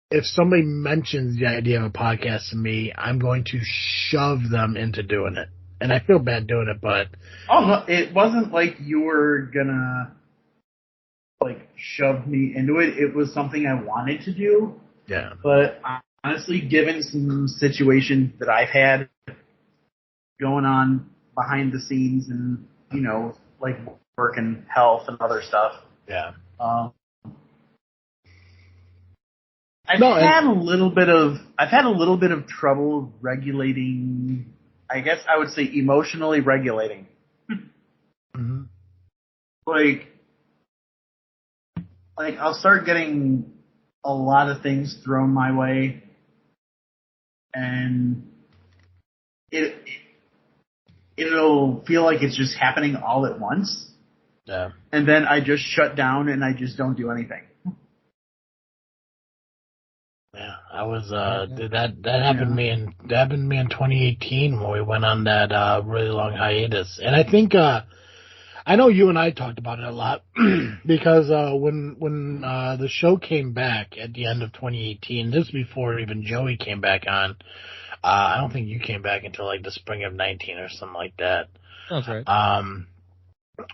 if somebody mentions the idea of a podcast to me, I'm going to shove them into doing it. And I feel bad doing it, but... Oh, no, it wasn't like you were gonna, like, shove me into it. It was something I wanted to do. Yeah. But honestly, given some situations that I've had going on behind the scenes and, you know, like work and health and other stuff. Yeah. I've had a little bit of trouble regulating, I guess I would say emotionally regulating. Mm-hmm. Like I'll start getting a lot of things thrown my way, and it'll feel like it's just happening all at once. Yeah. And then I just shut down and I just don't do anything. Yeah, I was that happened to me in 2018 when we went on that really long hiatus. And I think I know you and I talked about it a lot because when the show came back at the end of 2018, this before even Joey came back on. I don't think you came back until like the spring of 19 or something like that. That's right.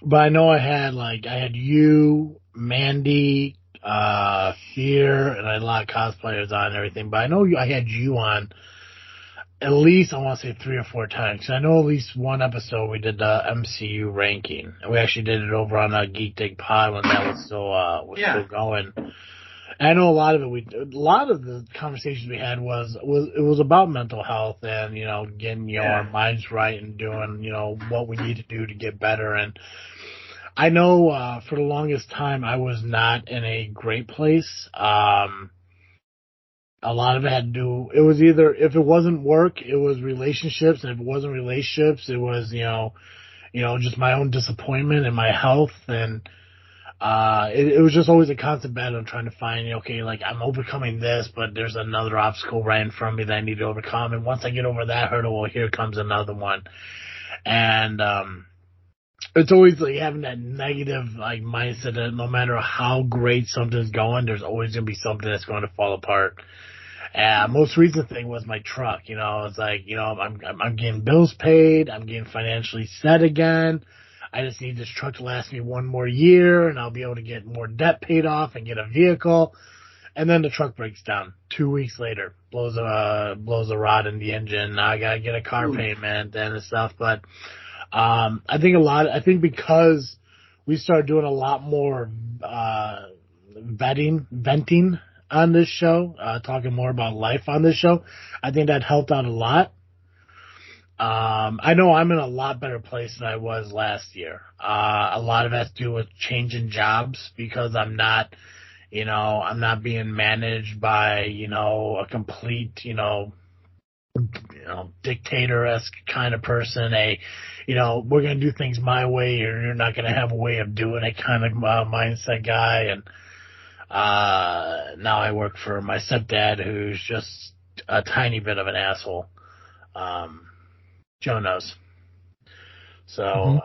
But I know I had you, Mandy, Fear, and I had a lot of cosplayers on and everything. But I know I had you on at least, I want to say 3 or 4 times. Cause I know at least one episode we did the MCU ranking, and we actually did it over on Geek Dig Pod when that was still going. And I know a lot of the conversations we had was about mental health and, you know, getting our minds right and doing, you know, what we need to do to get better. And I know for the longest time I was not in a great place. A lot of it had to do, it was either, if it wasn't work, it was relationships, and if it wasn't relationships, it was, you know, just my own disappointment and my health, and it was just always a constant battle trying to find, okay, like, I'm overcoming this, but there's another obstacle right in front of me that I need to overcome, and once I get over that hurdle, well, here comes another one. And it's always like having that negative like mindset that no matter how great something's going, there's always going to be something that's going to fall apart. Most recent thing was my truck. You know, it's like, you know, I'm getting bills paid, I'm getting financially set again. I just need this truck to last me one more year, and I'll be able to get more debt paid off and get a vehicle. And then the truck breaks down 2 weeks later, blows a rod in the engine. Now I gotta get a car payment and stuff. But I think because we started doing a lot more venting on this show, talking more about life on this show, I think that helped out a lot. I know I'm in a lot better place than I was last year. A lot of it has to do with changing jobs because I'm not being managed by, a complete, dictator-esque kind of person, we're going to do things my way or you're not going to have a way of doing it kind of mindset guy. And now I work for my stepdad, who's just a tiny bit of an asshole. Joe knows. So,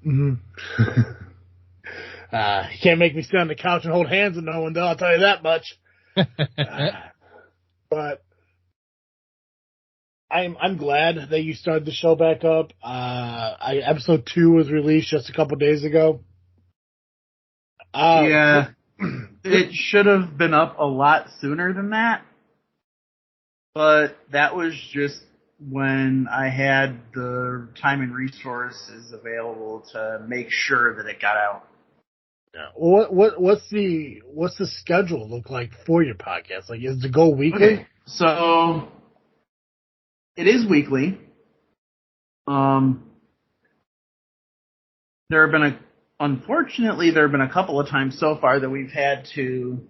you can't make me sit on the couch and hold hands with no one, though, I'll tell you that much. But I'm glad that you started the show back up. Episode 2 was released just a couple days ago. Yeah. It should have been up a lot sooner than that. But that was just when I had the time and resources available to make sure that it got out. Yeah. What's the schedule look like for your podcast? Like, is it go weekly? Okay. So it is weekly. Unfortunately, there have been a couple of times so far that we've had to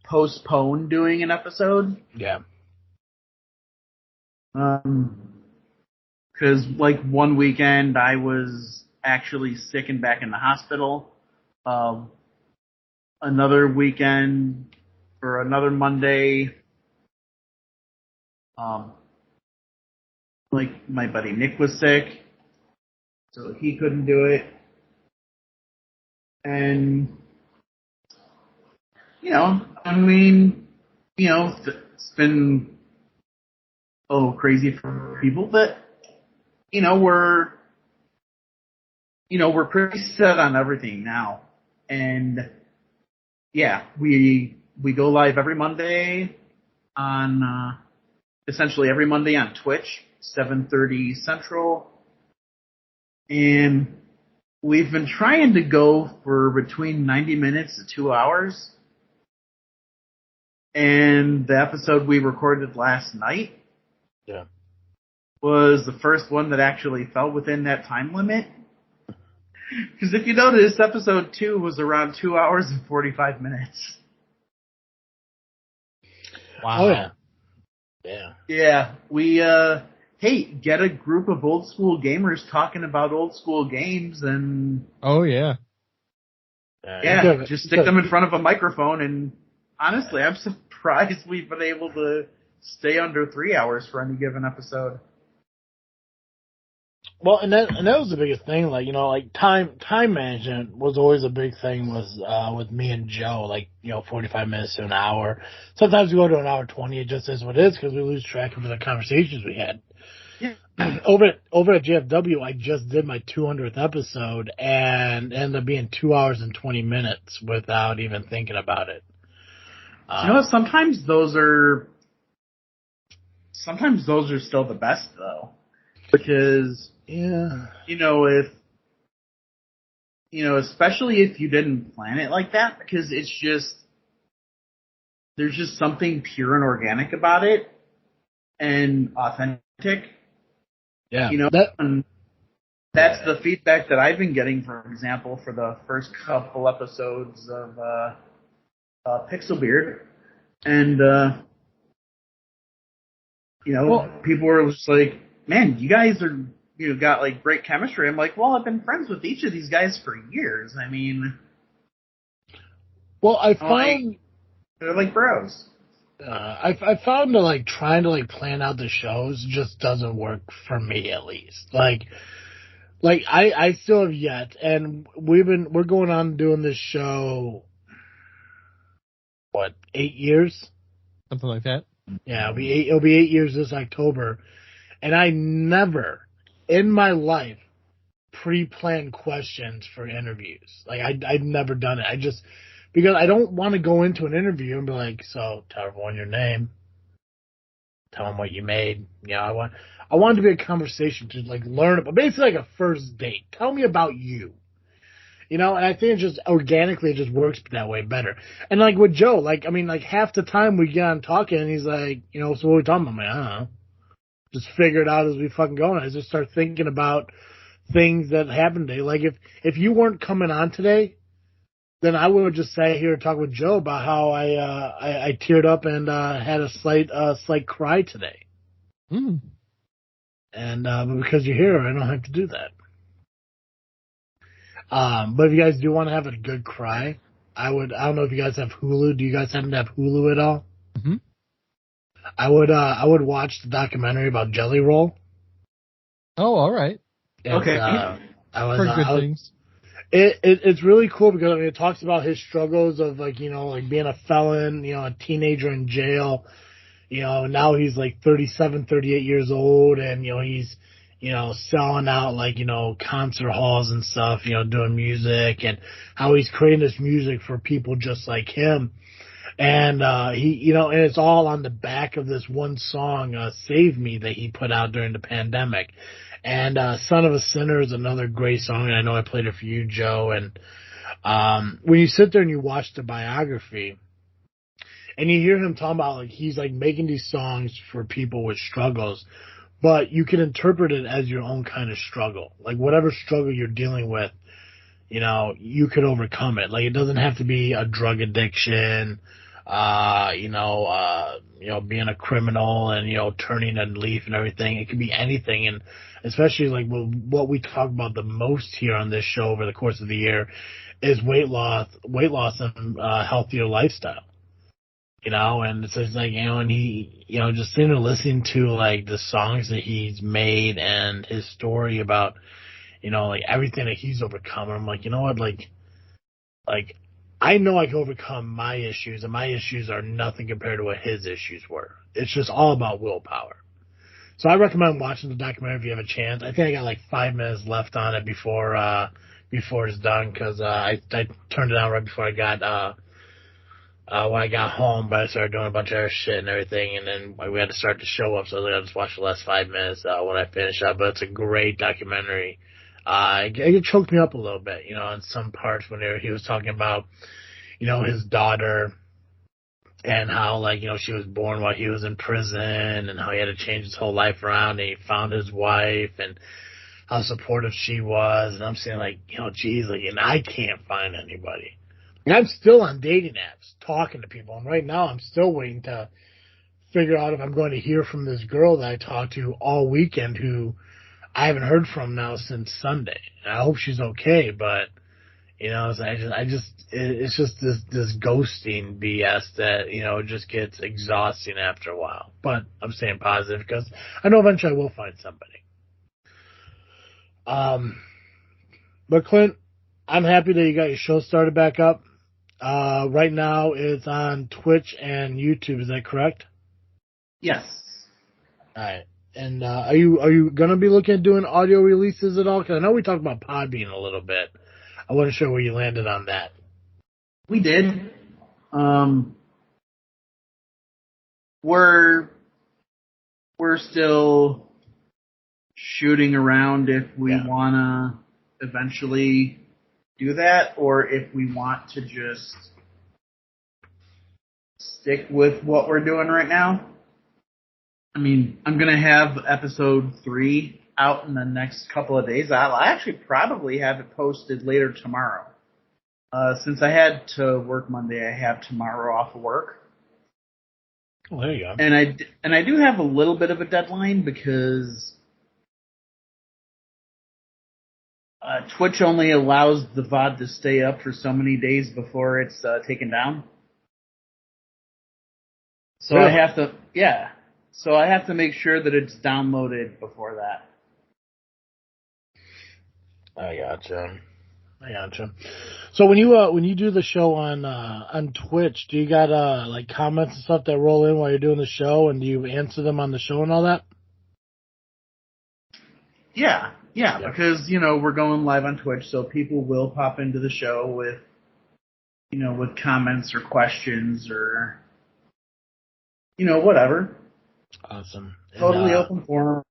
postpone doing an episode. Yeah. Because like one weekend I was actually sick and back in the hospital. Another weekend or another Monday, like my buddy Nick was sick, so he couldn't do it. And, it's been crazy for people, but, we're pretty set on everything now. And, yeah, we go live every Monday on, essentially every Monday on Twitch, 7:30 Central. And we've been trying to go for between 90 minutes to 2 hours. And the episode we recorded last night was the first one that actually fell within that time limit. Because if you notice, episode 2 was around 2 hours and 45 minutes. Wow. Oh, yeah. Yeah. Yeah. We, get a group of old school gamers talking about old school games and... Oh, yeah. Just stick them in front of a microphone, and honestly, I'm surprised we've been able to stay under 3 hours for any given episode. Well, and that was the biggest thing. Like, time management was always a big thing. With me and Joe, 45 minutes to an hour. Sometimes we go to an hour 20. It just is what it is because we lose track of the conversations we had. Yeah. Over at JFW, I just did my 200th episode and ended up being 2 hours and 20 minutes without even thinking about it. Sometimes those are still the best though, because especially if you didn't plan it like that, because there's just something pure and organic about it and authentic. Yeah. That's the feedback that I've been getting, for example, for the first couple episodes of Pixelbeard. And, people were just like, man, you guys are, got great chemistry. I'm like, well, I've been friends with each of these guys for years. I mean, well, I found they're like bros. I found that trying to plan out the shows just doesn't work for me, at least. I still have yet, and we're going on doing this show. What, 8 years? Something like that. Yeah, it'll be 8 years this October, and I never in my life pre-planned questions for interviews. I'd never done it. I just because I don't want to go into an interview and be like, so tell everyone your name, tell them what you made. You know, I want it to be a conversation to like learn, but basically like a first date. Tell me about you. You know, and I think it just organically it just works that way better. And like with Joe, like I mean, like half the time we get on talking, and he's like, you know, so what are we talking about? I'm like, I don't know. Just figure it out as we fucking go. And I just start thinking about things that happened today. Like if you weren't coming on today, then I would just sit here and talk with Joe about how I teared up and had a slight cry today. Mm. And but because you're here, I don't have to do that. But if you guys do want to have a good cry, I don't know if you guys have Hulu. Do you guys happen to have Hulu at all? Mm-hmm. I would watch the documentary about Jelly Roll. Oh, all right. And, Okay. Heard good things. It's really cool because I mean, it talks about his struggles of like, you know, like being a felon, you know, a teenager in jail, you know, now he's like 37, 38 years old and, you know, he's, you know, selling out like, you know, concert halls and stuff, you know, doing music and how he's creating this music for people just like him. And, he, you know, and it's all on the back of this one song, Save Me, that he put out during the pandemic. And, Son of a Sinner is another great song. And I know I played it for you, Joe. And, when you sit there and you watch the biography and you hear him talking about like, he's like making these songs for people with struggles, but you can interpret it as your own kind of struggle. Like whatever struggle you're dealing with, you know, you could overcome it. Like it doesn't have to be a drug addiction, being a criminal and, you know, turning a leaf and everything. It could be anything. And especially like what we talk about the most here on this show over the course of the year is weight loss and healthier lifestyle. You know, and it's just like, you know, and he, you know, just sitting there listening to like the songs that he's made and his story about, you know, like everything that he's overcome. And I'm like, you know what, like I know I can overcome my issues, and my issues are nothing compared to what his issues were. It's just all about willpower. So I recommend watching the documentary if you have a chance. I think I got like 5 minutes left on it before it's done because I turned it on right before I got when I got home, but I started doing a bunch of other shit and everything, and then we had to start the show up, so I was like, I'll just watch the last 5 minutes when I finish up. But it's a great documentary. It choked me up a little bit, you know, in some parts when he was talking about, you know, his daughter and how, like, you know, she was born while he was in prison and how he had to change his whole life around, and he found his wife and how supportive she was. And I'm saying, like, you know, geez, like, and I can't find anybody. And I'm still on dating apps talking to people, and right now I'm still waiting to figure out if I'm going to hear from this girl that I talked to all weekend who I haven't heard from now since Sunday. And I hope she's okay, but you know, it's just this ghosting BS that, you know, just gets exhausting after a while. But I'm staying positive because I know eventually I will find somebody. But Clint, I'm happy that you got your show started back up. Right now it's on Twitch and YouTube. Is that correct? Yes. All right. And are you gonna be looking at doing audio releases at all? Because I know we talked about Podbean a little bit. I wasn't sure where you landed on that. We did. We're still shooting around if we wanna eventually do that, or if we want to just stick with what we're doing right now. I mean, I'm going to have episode 3 out in the next couple of days. I'll actually probably have it posted later tomorrow. Since I had to work Monday, I have tomorrow off of work. Oh, there you go. And I do have a little bit of a deadline because Twitch only allows the VOD to stay up for so many days before it's taken down. So really? So I have to make sure that it's downloaded before that. I gotcha. So when you do the show on Twitch, do you got like comments and stuff that roll in while you're doing the show, and do you answer them on the show and all that? Yeah, because, you know, we're going live on Twitch, so people will pop into the show with, with comments or questions or, whatever. Awesome. Totally open forum.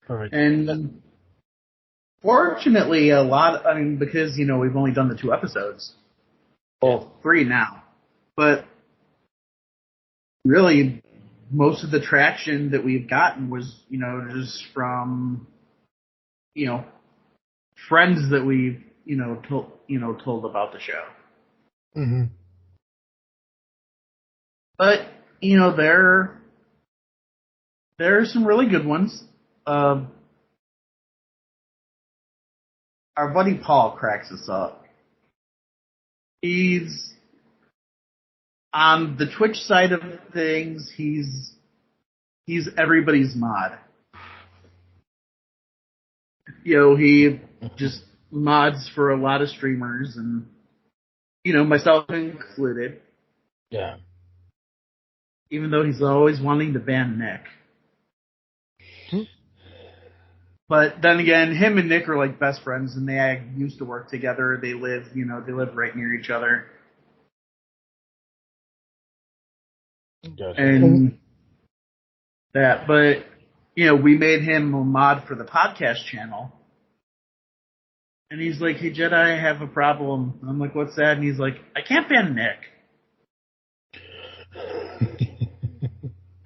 Perfect. And fortunately, because, we've only done the 2 episodes. Well, 3 now. But really, most of the traction that we've gotten was, just from, friends that we've, told about the show. Mm-hmm. But, there are some really good ones. Our buddy Paul cracks us up. He's on the Twitch side of things. He's everybody's mod. He just mods for a lot of streamers, and myself included. Yeah. Even though he's always wanting to ban Nick. But then again, him and Nick are like best friends, and they used to work together. They live right near each other. Gotcha. And that, but we made him a mod for the podcast channel. And he's like, "Hey Jedi, I have a problem." I'm like, "What's that?" And he's like, "I can't ban Nick."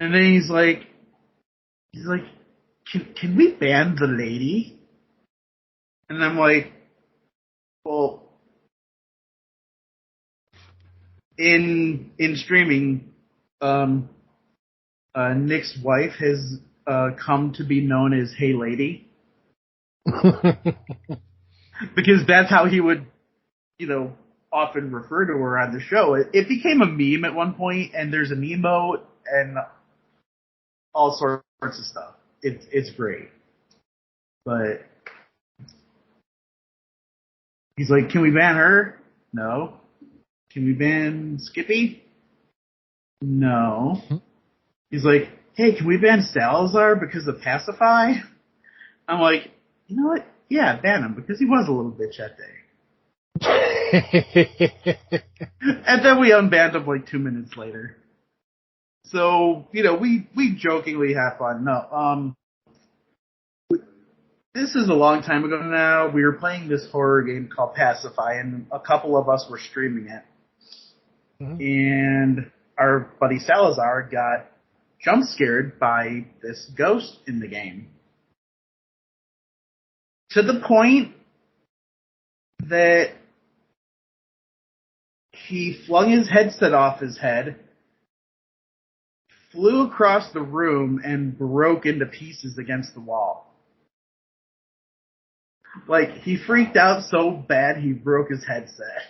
And then he's like, Can we ban the lady? And I'm like, well, in streaming, Nick's wife has come to be known as Hey Lady. Because that's how he would, often refer to her on the show. It became a meme at one point, and there's an emote and all sorts of stuff. It's great. But he's like, "Can we ban her?" No. "Can we ban Skippy?" No. He's like, "Hey, can we ban Salazar because of Pacify?" I'm like, "You know what? Yeah, ban him, because he was a little bitch that day." And then we unbanned him like 2 minutes later. So, we jokingly have fun. No, this is a long time ago now. We were playing this horror game called Pacify, and a couple of us were streaming it. Mm-hmm. And our buddy Salazar got jump scared by this ghost in the game. To the point that he flung his headset off his head, flew across the room, and broke into pieces against the wall. Like, he freaked out so bad he broke his headset.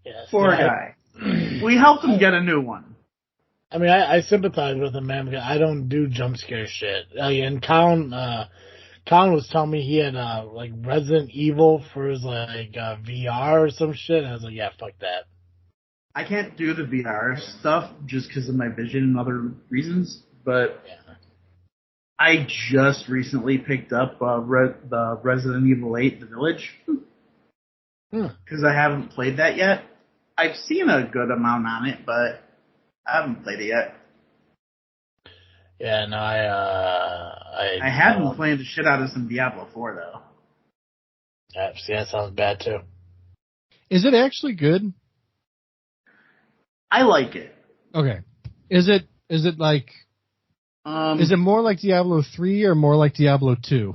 Yes, Poor guy. We helped him get a new one. I mean, I sympathize with him, man, because I don't do jump scare shit. And Colin was telling me he had, Resident Evil for his, VR or some shit, and I was like, yeah, fuck that. I can't do the VR stuff just because of my vision and other reasons, but yeah. I just recently picked up the Resident Evil 8, The Village, because I haven't played that yet. I've seen a good amount on it, but I haven't played it yet. Yeah, no, I have been playing the shit out of some Diablo 4, though. Yeah, see, that sounds bad, too. Is it actually good? I like it. Okay. Is it like... is it more like Diablo 3 or more like Diablo 2?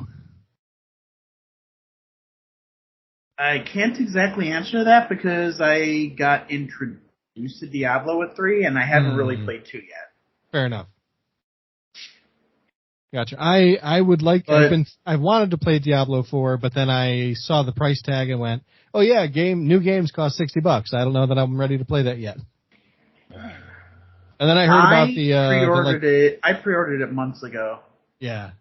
I can't exactly answer that because I got introduced to Diablo with 3 and I haven't really played 2 yet. Fair enough. Gotcha. I would like... I've wanted to play Diablo 4, but then I saw the price tag and went, oh yeah, new games cost $60. I don't know that I'm ready to play that yet. And then I heard about I pre-ordered it months ago. Yeah.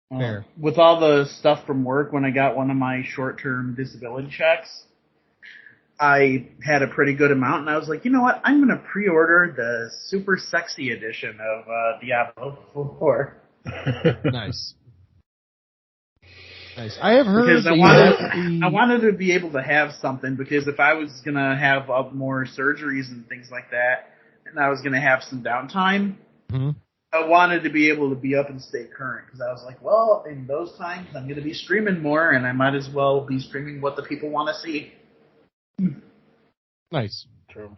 Fair. With all the stuff from work, when I got one of my short-term disability checks, I had a pretty good amount, and I was like, you know what? I'm going to pre-order the super sexy edition of Diablo 4. Nice. Nice. I have heard because I wanted to be able to have something, because if I was gonna have more surgeries and things like that, and I was gonna have some downtime, I wanted to be able to be up and stay current, because I was like, well, in those times I'm gonna be streaming more, and I might as well be streaming what the people want to see. Nice. True.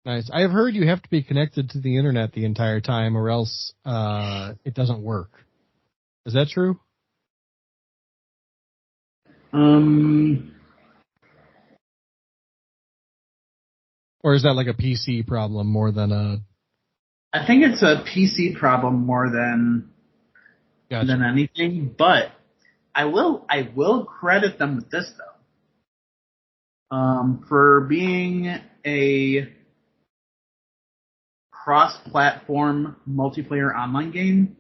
Nice. I have heard you have to be connected to the internet the entire time, or else it doesn't work. Is that true? Or is that like a PC problem more than a... I think it's a PC problem more than anything, but I will credit them with this though. For being a cross-platform multiplayer online game,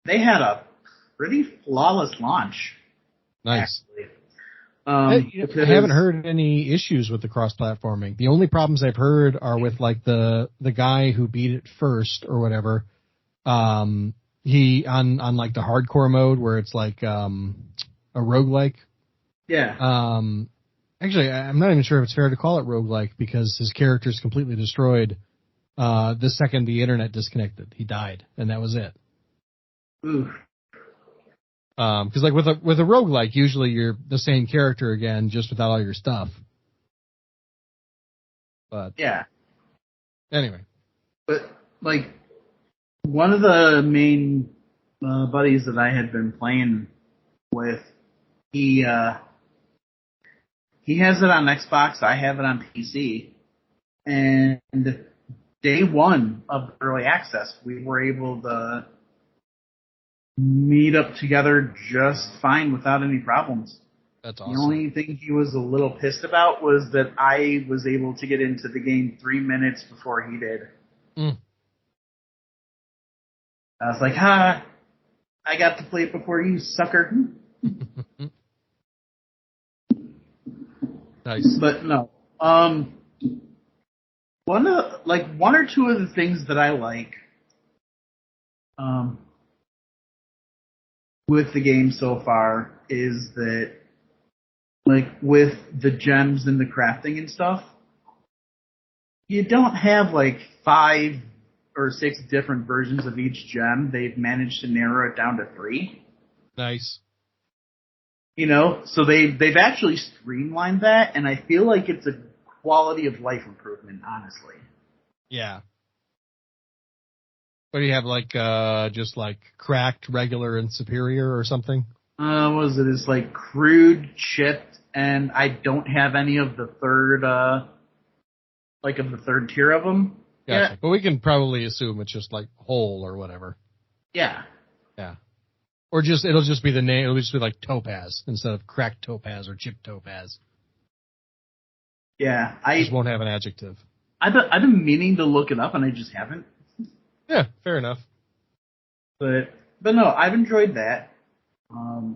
they had a pretty flawless launch. Nice. Actually. I haven't heard any issues with the cross-platforming. The only problems I've heard are with like the guy who beat it first or whatever. He on like the hardcore mode where it's like a roguelike. Yeah. Actually, I'm not even sure if it's fair to call it roguelike because his character is completely destroyed the second the internet disconnected. He died, and that was it. Oof. Because like with a roguelike, usually you're the same character again, just without all your stuff. But yeah. Anyway. But like one of the main buddies that I had been playing with, he has it on Xbox. I have it on PC, and day one of early access, we were able to meet up together just fine without any problems. That's awesome. The only thing he was a little pissed about was that I was able to get into the game 3 minutes before he did. I was like, I got to play it before you, sucker. Nice. But no. One or two of the things that I like with the game so far is that, like, with the gems and the crafting and stuff, you don't have like 5 or 6 different versions of each gem. They've managed to narrow it down to 3. Nice. You know, so they've actually streamlined that, and I feel like it's a quality of life improvement, honestly. Yeah. What do you have, like, just like cracked, regular, and superior or something? What was it? It's like crude, chipped, and I don't have any of the third, of the third tier of them. Gotcha. But we can probably assume it's just like whole or whatever. Yeah. Yeah. Or it'll just be the name. It'll just be like topaz instead of cracked topaz or chipped topaz. Yeah. I just won't have an adjective. I've been meaning to look it up and I just haven't. Yeah, fair enough. But no, I've enjoyed that. I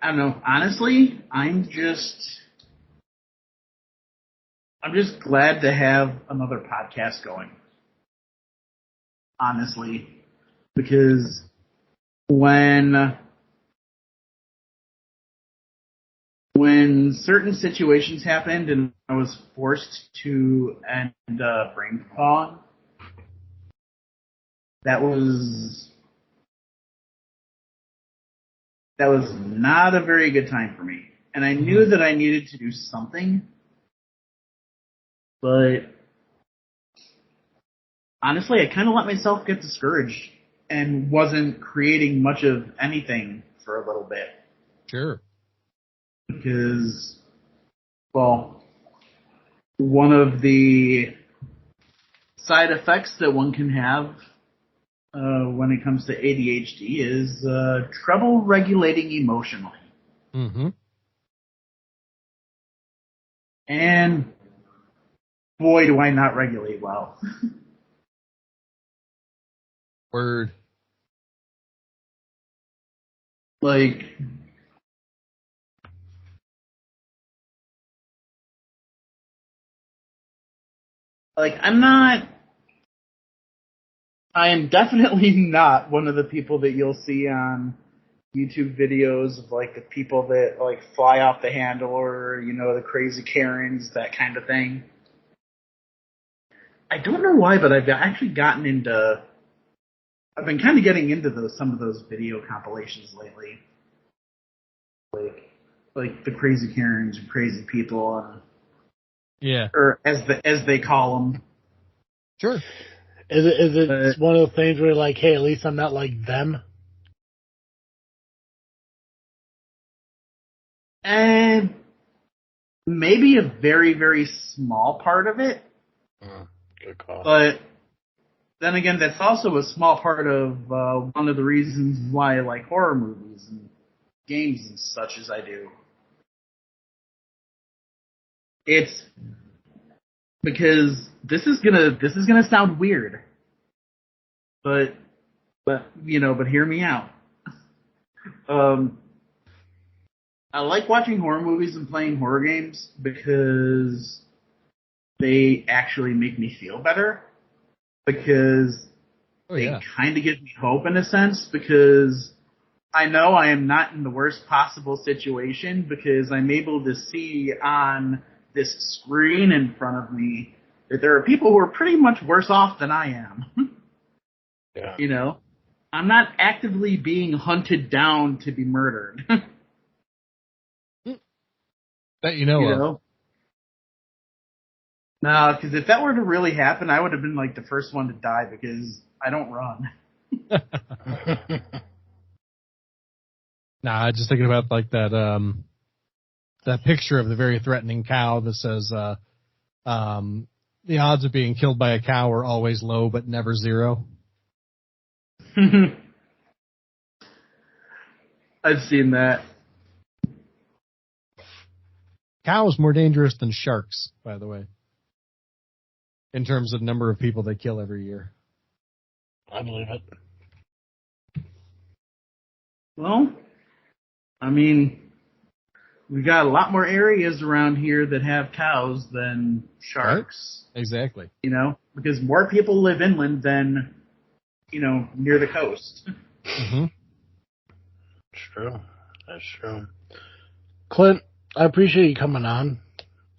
don't know. Honestly, I'm just glad to have another podcast going. Honestly, because when certain situations happened and I was forced to end brain fog, that was not a very good time for me. And I knew that I needed to do something, but honestly, I kind of let myself get discouraged and wasn't creating much of anything for a little bit. Sure. Because, well, one of the side effects that one can have when it comes to ADHD is trouble regulating emotionally. Mm-hmm. And boy, do I not regulate well. Word. Like, I'm not I am definitely not one of the people that you'll see on YouTube videos of like the people that like fly off the handle or, you know, the crazy Karens, that kind of thing. I don't know why, but I've actually gotten into, I've been kind of getting into some of those video compilations lately. Like the crazy Karens and crazy people. Yeah. Or as they call them. Sure. Is it one of those things where you're like, hey, at least I'm not like them? And maybe a very, very small part of it. Good call. But then again, that's also a small part of one of the reasons why I like horror movies and games and such as I do. It's because this is gonna sound weird, but hear me out. I like watching horror movies and playing horror games because they actually make me feel better. Because they kind of give me hope in a sense. Because I know I am not in the worst possible situation because I'm able to see on this screen in front of me that there are people who are pretty much worse off than I am. Yeah. You know, I'm not actively being hunted down to be murdered. That you know. No, because if that were to really happen, I would have been like the first one to die because I don't run. Nah, just thinking about like that that picture of the very threatening cow that says the odds of being killed by a cow are always low but never zero. I've seen that. Cows more dangerous than sharks, by the way, in terms of number of people they kill every year. I believe it. Well, I mean, we got a lot more areas around here that have cows than sharks. Right? Exactly. You know, because more people live inland than, near the coast. Mm-hmm. It's true. That's true. Clint, I appreciate you coming on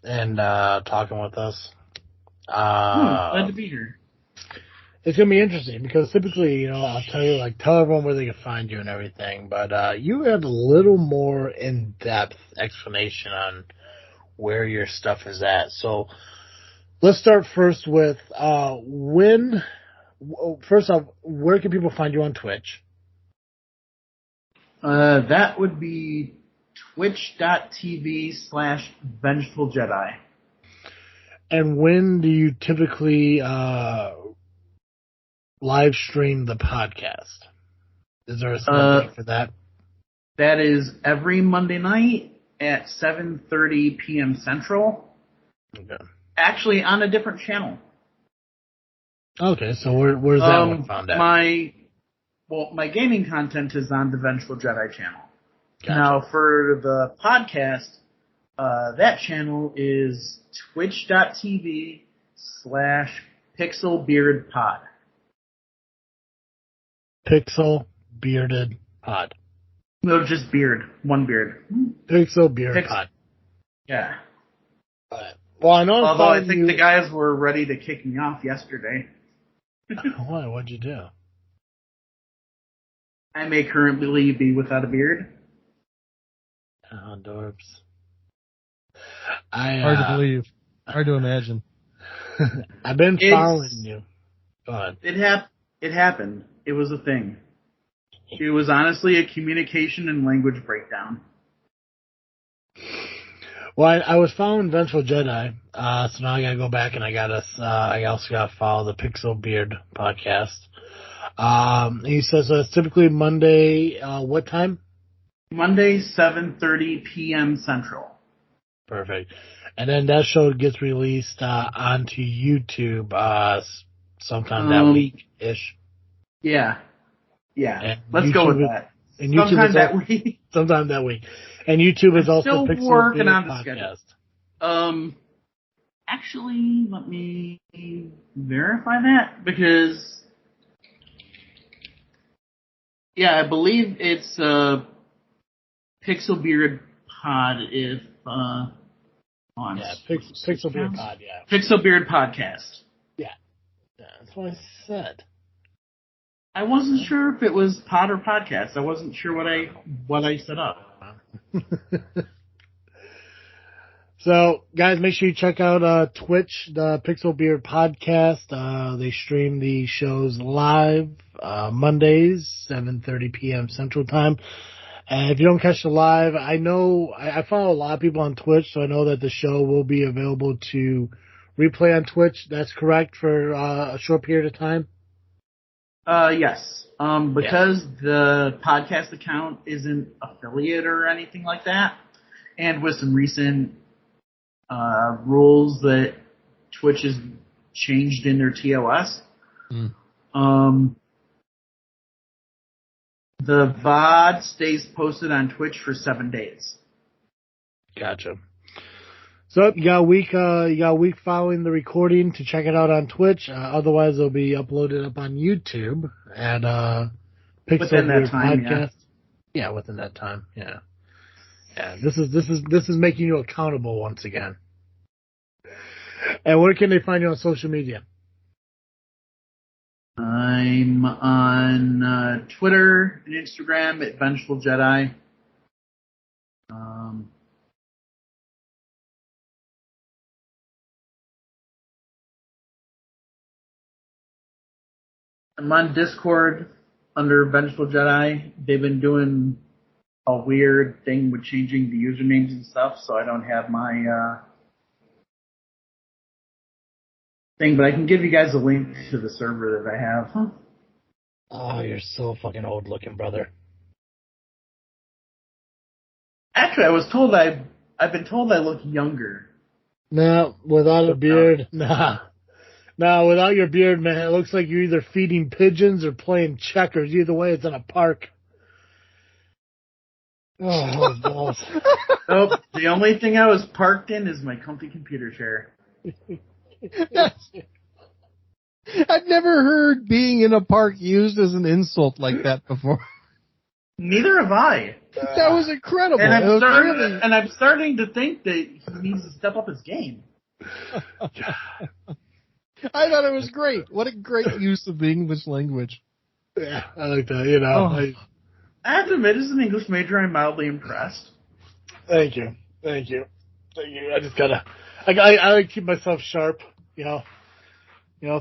and talking with us. Glad to be here. It's going to be interesting because typically, I'll tell you, tell everyone where they can find you and everything, but you have a little more in-depth explanation on where your stuff is at. So let's start first with first off, where can people find you on Twitch? That would be twitch.tv/Vengeful Jedi. And when do you typically live stream the podcast? Is there a date for that? That is every Monday night at 7:30 p.m. Central. Okay. Actually, on a different channel. Okay, so where's that one found at? My gaming content is on the Vengeful Jedi channel. Gotcha. Now, for the podcast, that channel is twitch.tv/PixelBeardPod. Pixel Bearded Pod. No, just beard. One beard. Pixel Beard Pod. Yeah. Well, I know. Although I think the guys were ready to kick me off yesterday. Why? What'd you do? I may currently be without a beard. Oh, Dorbs. Hard to believe. Hard to imagine. I've been following you. Go ahead. It happened. It was a thing. It was honestly a communication and language breakdown. Well, I was following Vengeful Jedi, so now I gotta go back and I also gotta follow the Pixel Beard podcast. He says it's typically Monday, what time? Monday, 7:30 p.m. Central. Perfect. And then that show gets released onto YouTube sometime that week-ish. Yeah. And let's YouTube go with that. And YouTube sometime that week. Sometime that week. And YouTube is also still Pixel working Beard on the podcast. schedule. Actually, let me verify that because Yeah, I believe it's Pixel Beard Pod. If Pixel Beard Pod. Yeah, Pixel Beard Podcast. Yeah, that's what I said. I wasn't sure if it was pod or podcast. I wasn't sure what I set up. So, guys, make sure you check out Twitch, the Pixel Beard Podcast. They stream the shows live Mondays, 7:30 p.m. Central Time. And if you don't catch the live, I know I follow a lot of people on Twitch, so I know that the show will be available to replay on Twitch. That's correct for a short period of time. Yes. Because the podcast account isn't affiliate or anything like that, and with some recent rules that Twitch has changed in their TOS. The VOD stays posted on Twitch for 7 days. Gotcha. So you got a week following the recording to check it out on Twitch. Otherwise, it'll be uploaded up on YouTube at Pixel within that Beard time, Podcast. Yeah, within that time. Yeah. Yeah. This is making you accountable once again. And where can they find you on social media? I'm on Twitter and Instagram at Vengeful Jedi. I'm on Discord under Vengeful Jedi. They've been doing a weird thing with changing the usernames and stuff, so I don't have my thing, but I can give you guys a link to the server that I have. Huh? Oh, you're so fucking old looking, brother. Actually, I've been told I look younger. No, without a beard, nah. No, without your beard, man, it looks like you're either feeding pigeons or playing checkers. Either way, it's in a park. Oh, balls. Nope. The only thing I was parked in is my comfy computer chair. I've never heard being in a park used as an insult like that before. Neither have I. That was incredible. And I'm starting to think that he needs to step up his game. I thought it was great. What a great use of the English language. Yeah, I like that. You know, I have to admit, as an English major, I'm mildly impressed. Thank you. I just gotta. I like to keep myself sharp. You know,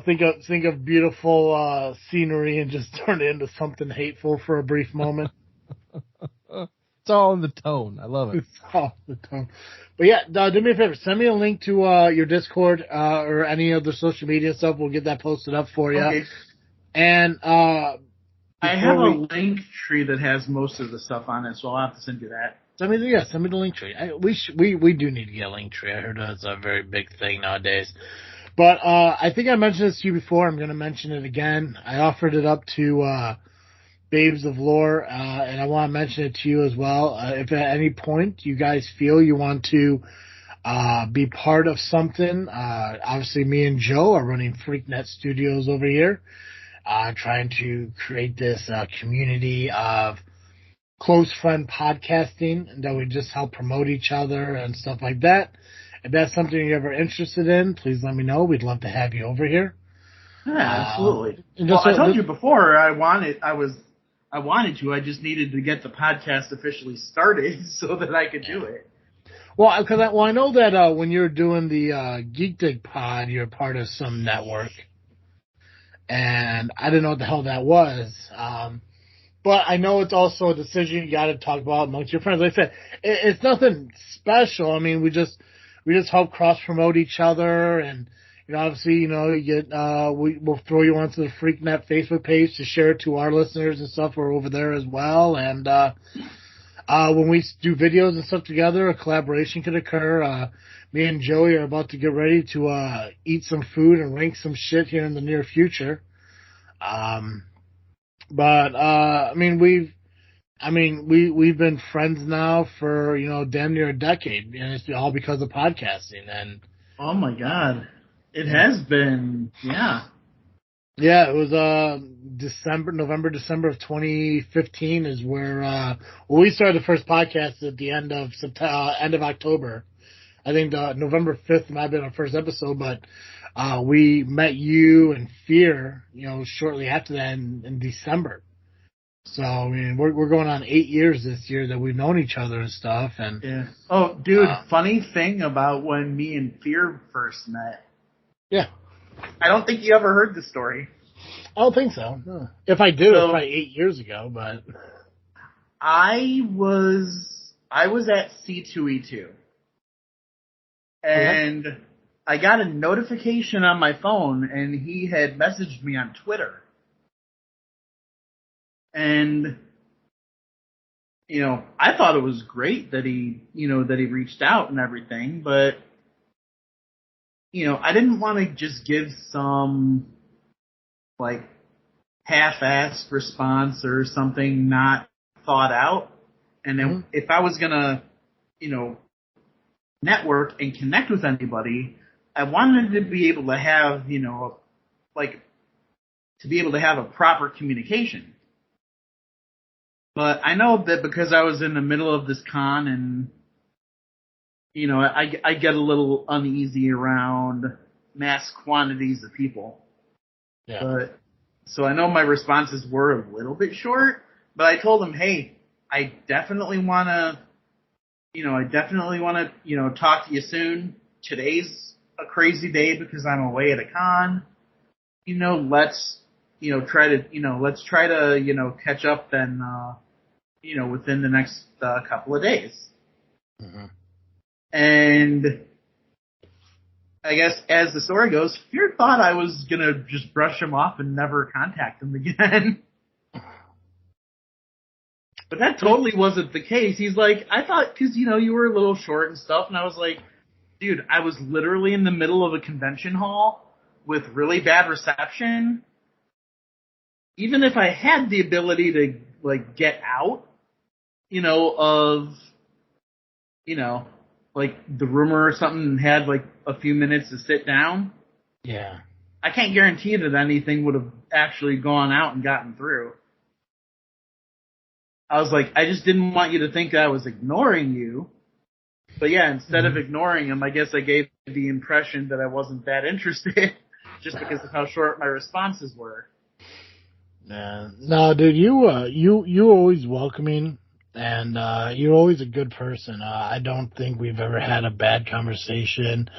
think of beautiful scenery and just turn it into something hateful for a brief moment. It's all in the tone. I love it. It's all in the tone. But yeah, do me a favor. Send me a link to your Discord or any other social media stuff. We'll get that posted up for you. Okay. And I have a link tree that has most of the stuff on it, so I'll have to send you that. Send me the link tree. We do need to get a link tree. I heard that's a very big thing nowadays. But I think I mentioned this to you before. I'm going to mention it again. I offered it up to Babes of Lore, and I want to mention it to you as well. If at any point you guys feel you want to be part of something, obviously me and Joe are running FreakNet Studios over here, trying to create this community of close friend podcasting that we just help promote each other and stuff like that. If that's something you're ever interested in, please let me know. We'd love to have you over here. Yeah, absolutely. I told you before I wanted to. I just needed to get the podcast officially started so that I could do it. Well, I know that when you're doing the Geek Dig Pod, you're part of some network, and I didn't know what the hell that was. But I know it's also a decision you got to talk about amongst your friends. Like I said, it's nothing special. I mean, we just help cross promote each other, and obviously, you get we'll throw you onto the FreakNet Facebook page to share it to our listeners and stuff. We're over there as well, and when we do videos and stuff together, a collaboration could occur. Me and Joey are about to get ready to eat some food and rank some shit here in the near future. But we've been friends now for damn near a decade, and it's all because of podcasting. And oh my god, it has been, yeah. Yeah, it was November, December of 2015 is where we started the first podcast at the end of end of October. I think November 5th might have been our first episode, but we met you and Fear, shortly after that in December. So I mean, we're going on 8 years this year that we've known each other and stuff. And yeah. Oh, dude, funny thing about when me and Fear first met. Yeah. I don't think you ever heard the story. I don't think so. No. If I do, it's probably 8 years ago. But I was at C2E2, and I got a notification on my phone, and he had messaged me on Twitter. And, I thought it was great that he reached out and everything, but, I didn't want to just give some, like, half-assed response or something not thought out. And then if I was going to, network and connect with anybody, I wanted to be able to have, to be able to have a proper communication. But I know that because I was in the middle of this con and, I get a little uneasy around mass quantities of people. Yeah. But, so I know my responses were a little bit short, but I told him, hey, I definitely want to, talk to you soon. Today's a crazy day because I'm away at a con. Let's try to catch up then, within the next couple of days. Mm-hmm. And I guess as the story goes, Fear thought I was going to just brush him off and never contact him again. But that totally wasn't the case. He's like, I thought, because, you were a little short and stuff, and I was like, dude, I was literally in the middle of a convention hall with really bad reception. Even if I had the ability to, get out, of, the rumor or something and had, a few minutes to sit down. Yeah. I can't guarantee that anything would have actually gone out and gotten through. I was like, I just didn't want you to think I was ignoring you. But yeah, instead of ignoring him, I guess I gave the impression that I wasn't that interested just because of how short my responses were. Yeah. No, dude, you're always welcoming, and you're always a good person. I don't think we've ever had a bad conversation.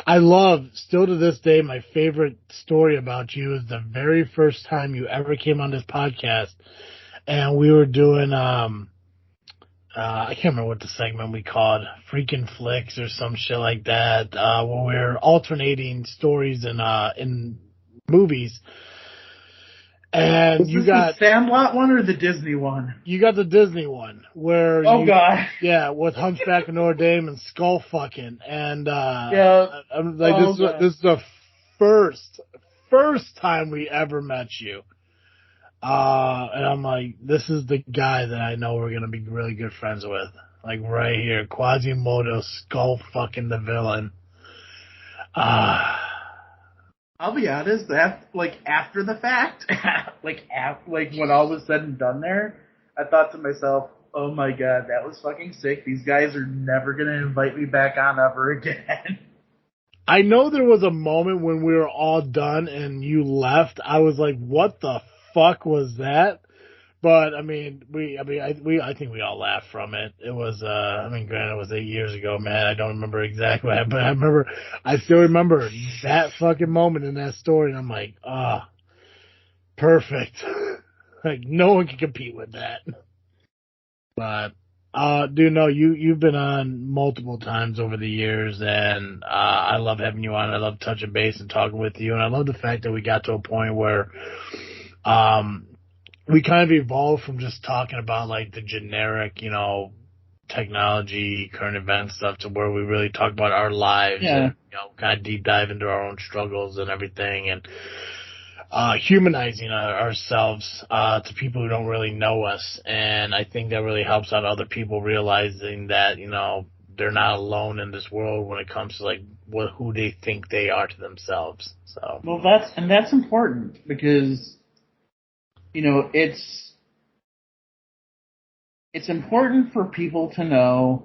I love, still to this day, my favorite story about you is the very first time you ever came on this podcast, and we were doing, I can't remember what the segment we called, Freakin' Flicks or some shit like that, where we were alternating stories in movies. And was this the Sandlot one or the Disney one? You got the Disney one where God. Yeah, with Hunchback of Notre Dame and skull fucking. And I'm like, this is the first time we ever met you. And I'm like, this is the guy that I know we're gonna be really good friends with. Like right here, Quasimodo skull fucking the villain. I'll be honest, after the fact, when all was said and done there, I thought to myself, oh my god, that was fucking sick. These guys are never gonna invite me back on ever again. I know there was a moment when we were all done and you left. I was like, what the fuck was that? But I think we all laughed from it. It was, granted it was 8 years ago, man. I don't remember exactly what happened, but I still remember that fucking moment in that story, and I'm like, perfect. Like, no one can compete with that. But, dude, no, you've been on multiple times over the years, and, I love having you on. I love touching base and talking with you, and I love the fact that we got to a point where, we kind of evolved from just talking about the generic, technology, current event stuff to where we really talk about our lives and, kind of deep dive into our own struggles and everything and, humanizing ourselves, to people who don't really know us. And I think that really helps out other people realizing that, they're not alone in this world when it comes to like who they think they are to themselves. So well, that's important because it's important for people to know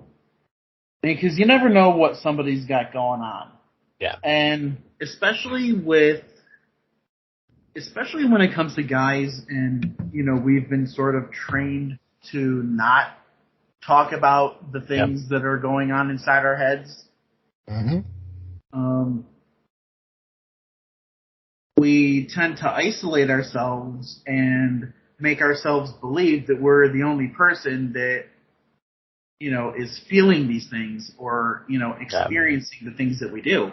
because you never know what somebody's got going on. Yeah, and especially when it comes to guys, and we've been sort of trained to not talk about the things that are going on inside our heads. Mm-hmm. We tend to isolate ourselves and make ourselves believe that we're the only person that, is feeling these things or, experiencing the things that we do.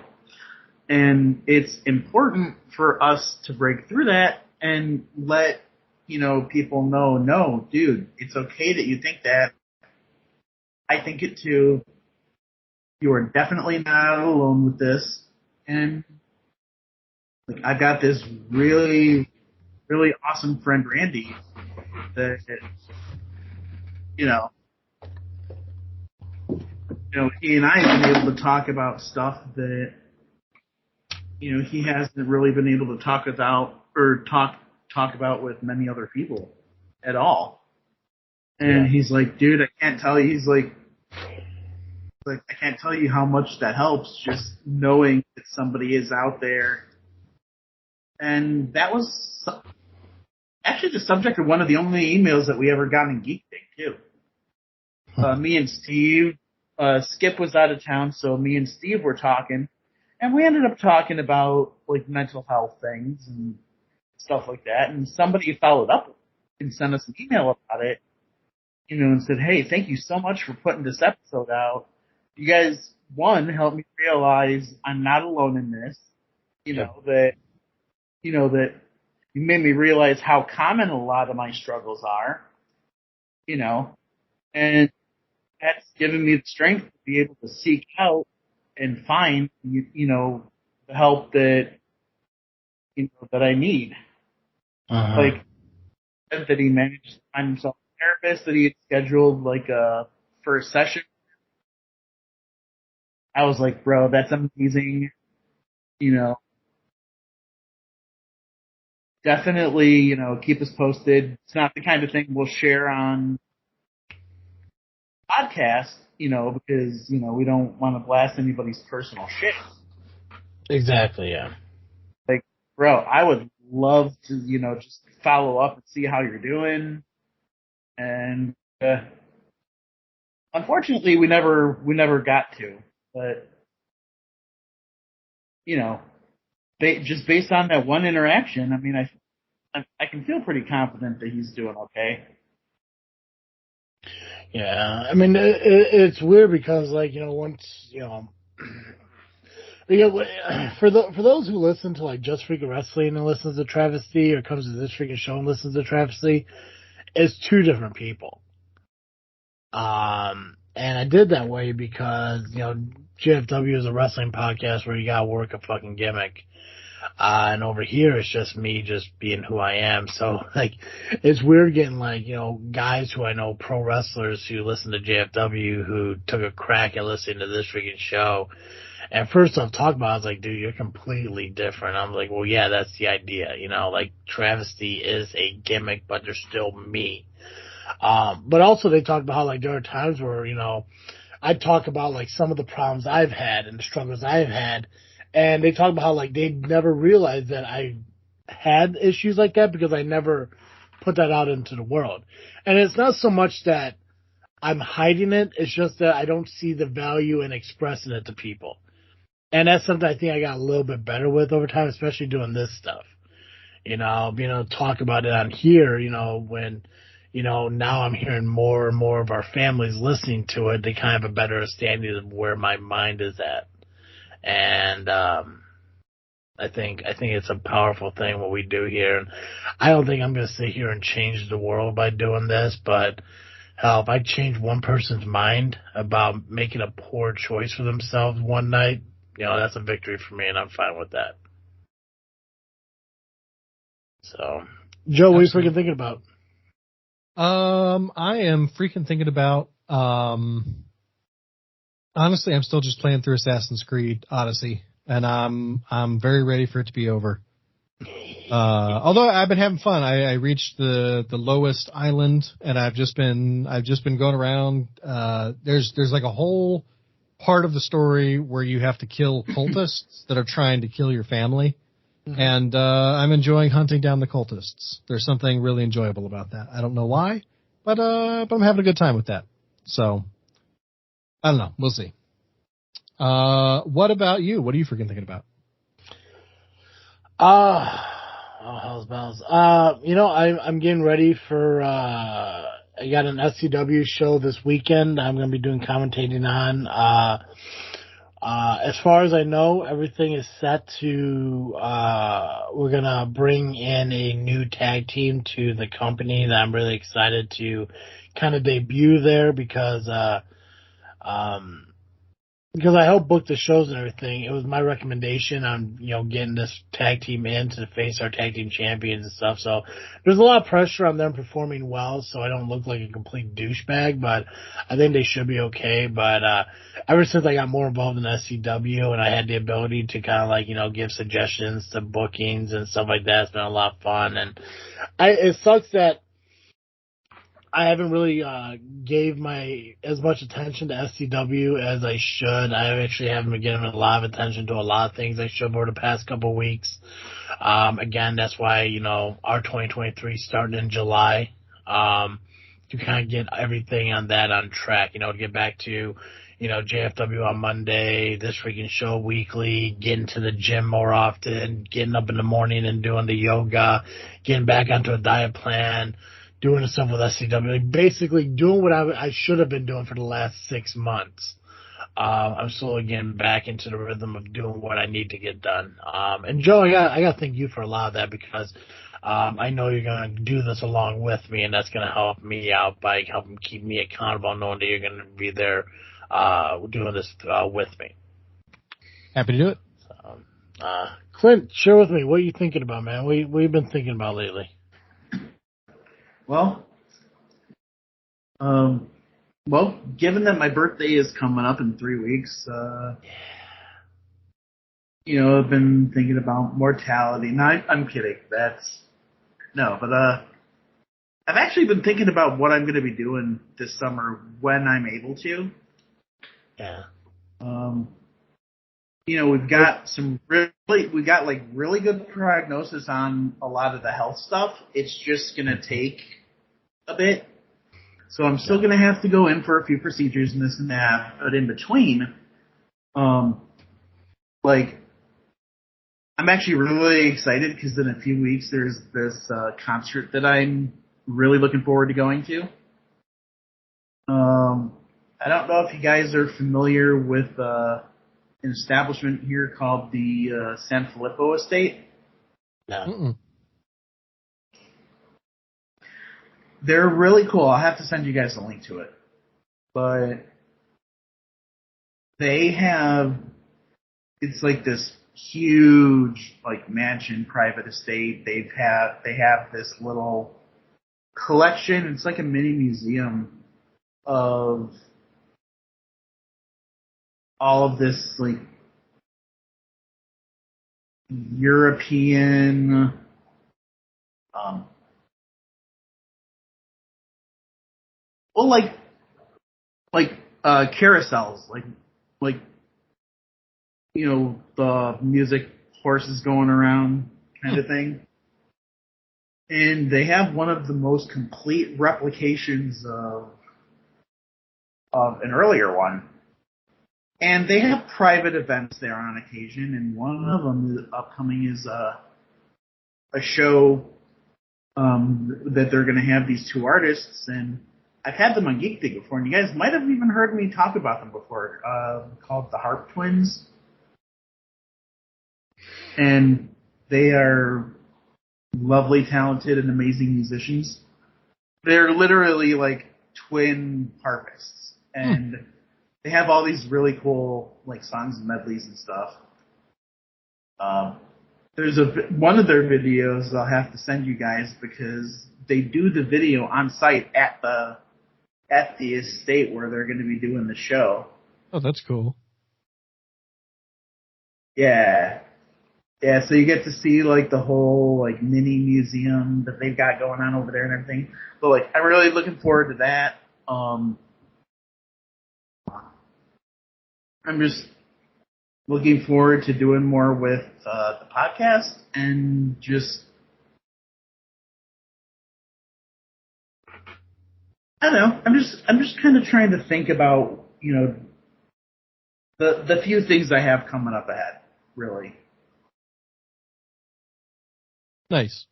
And it's important for us to break through that and let, people know, no, dude, it's okay that you think that. I think it too. You are definitely not alone with this. And I got this really, really awesome friend, Randy, that, he and I have been able to talk about stuff that, he hasn't really been able to talk about with many other people at all. And he's like, dude, I can't tell you. He's like, I can't tell you how much that helps just knowing that somebody is out there. And that was actually the subject of one of the only emails that we ever got in Geek Day, too. Me and Steve, Skip was out of town, so me and Steve were talking. And we ended up talking about, like, mental health things and stuff like that. And somebody followed up and sent us an email about it, and said, hey, thank you so much for putting this episode out. You guys, one, helped me realize I'm not alone in this. That you made me realize how common a lot of my struggles are. And that's given me the strength to be able to seek out and find, the help that, that I need. Uh-huh. Like, that he managed to find himself a therapist, that he had scheduled, like, a first session. I was like, bro, that's amazing. Definitely, keep us posted. It's not the kind of thing we'll share on podcast, because, we don't want to blast anybody's personal shit. Exactly, yeah. Like, bro, I would love to, just follow up and see how you're doing. And unfortunately, we never got to. But, just based on that one interaction, I mean, I can feel pretty confident that he's doing okay. Yeah, I mean, it's weird because, like, once, for those who listen to, like, Just Freakin' Wrestling and listens to Travesty, or comes to This Freakin' Show and listens to Travesty, it's two different people. And I did that way because, JFW is a wrestling podcast where you gotta work a fucking gimmick. And over here, it's just me just being who I am. So, like, it's weird getting, like, guys who I know, pro wrestlers who listen to JFW who took a crack at listening to This Freakin' Show. And first off, talk about, I was like, dude, you're completely different. I'm like, well, yeah, that's the idea. Like, Travesty is a gimmick, but they're still me. But also they talked about how, like, there are times where, I talk about, like, some of the problems I've had and the struggles I've had. And they talk about how, like, they never realized that I had issues like that because I never put that out into the world. And it's not so much that I'm hiding it. It's just that I don't see the value in expressing it to people. And that's something I think I got a little bit better with over time, especially doing this stuff. Being able to talk about it on here, when, now I'm hearing more and more of our families listening to it, they kind of have a better understanding of where my mind is at. And I think it's a powerful thing what we do here. And I don't think I'm going to sit here and change the world by doing this, but hell, if I change one person's mind about making a poor choice for themselves one night, that's a victory for me, and I'm fine with that. So, Joe, what are you freaking thinking about? I am freaking thinking about Honestly, I'm still just playing through Assassin's Creed Odyssey, and I'm very ready for it to be over. Although I've been having fun. I reached the lowest island, and I've just been going around. There's like a whole part of the story where you have to kill cultists that are trying to kill your family. Mm-hmm. And I'm enjoying hunting down the cultists. There's something really enjoyable about that. I don't know why, but I'm having a good time with that. So I don't know. We'll see. What about you? What are you freaking thinking about? Hell's bells. I'm getting ready for, I got an SCW show this weekend I'm going to be doing commentating on. As far as I know, everything is set to, we're going to bring in a new tag team to the company that I'm really excited to kind of debut there because I helped book the shows and everything. It was my recommendation on, getting this tag team in to face our tag team champions and stuff. So there's a lot of pressure on them performing well so I don't look like a complete douchebag, but I think they should be okay. But, ever since I got more involved in SCW and I had the ability to kind of give suggestions to bookings and stuff like that, it's been a lot of fun. And it sucks that I haven't really gave as much attention to SCW as I should. I actually haven't been giving a lot of attention to a lot of things I should over the past couple of weeks. Again, that's why, our 2023 starting in July, to kind of get everything on track, to get back to, JFW on Monday, This Freakin Show weekly, getting to the gym more often, getting up in the morning and doing the yoga, getting back onto a diet plan, doing the stuff with SCW, basically doing what I should have been doing for the last 6 months. I'm slowly getting back into the rhythm of doing what I need to get done. And Joe, I got to thank you for a lot of that because I know you're going to do this along with me, and that's going to help me out by helping keep me accountable, knowing that you're going to be there doing this with me. Happy to do it. Clint, share with me, what are you thinking about, man? What have you been thinking about lately? Well, given that my birthday is coming up in 3 weeks, I've been thinking about mortality. No, I'm kidding. But I've actually been thinking about what I'm going to be doing this summer when I'm able to. Yeah. We've got really good prognosis on a lot of the health stuff. It's just going to take a bit. So I'm still going to have to go in for a few procedures and this and that. But in between, I'm actually really excited because in a few weeks there's this concert that I'm really looking forward to going to. I don't know if you guys are familiar with an establishment here called the San Filippo Estate. No. Mm-mm. They're really cool. I'll have to send you guys a link to it. But they have, it's like this huge mansion, private estate. They have this little collection. It's like a mini museum of all of this European carousels, the music horses going around kind of thing. And they have one of the most complete replications of an earlier one. And they have private events there on occasion, and one of them is upcoming is a show that they're going to have these two artists, and I've had them on Geek Dig before, and you guys might have even heard me talk about them before, called the Harp Twins. And they are lovely, talented, and amazing musicians. They're literally twin harpists, and they have all these really cool songs and medleys and stuff. There's one of their videos I'll have to send you guys because they do the video on site at the estate where they're going to be doing the show. Oh, that's cool. Yeah. Yeah, so you get to see, like, the whole, like, mini museum that they've got going on over there and everything. But, like, I'm really looking forward to that. I'm just looking forward to doing more with the podcast and just, I don't know. I'm just kind of trying to think about, you know, the few things I have coming up ahead, really. Nice.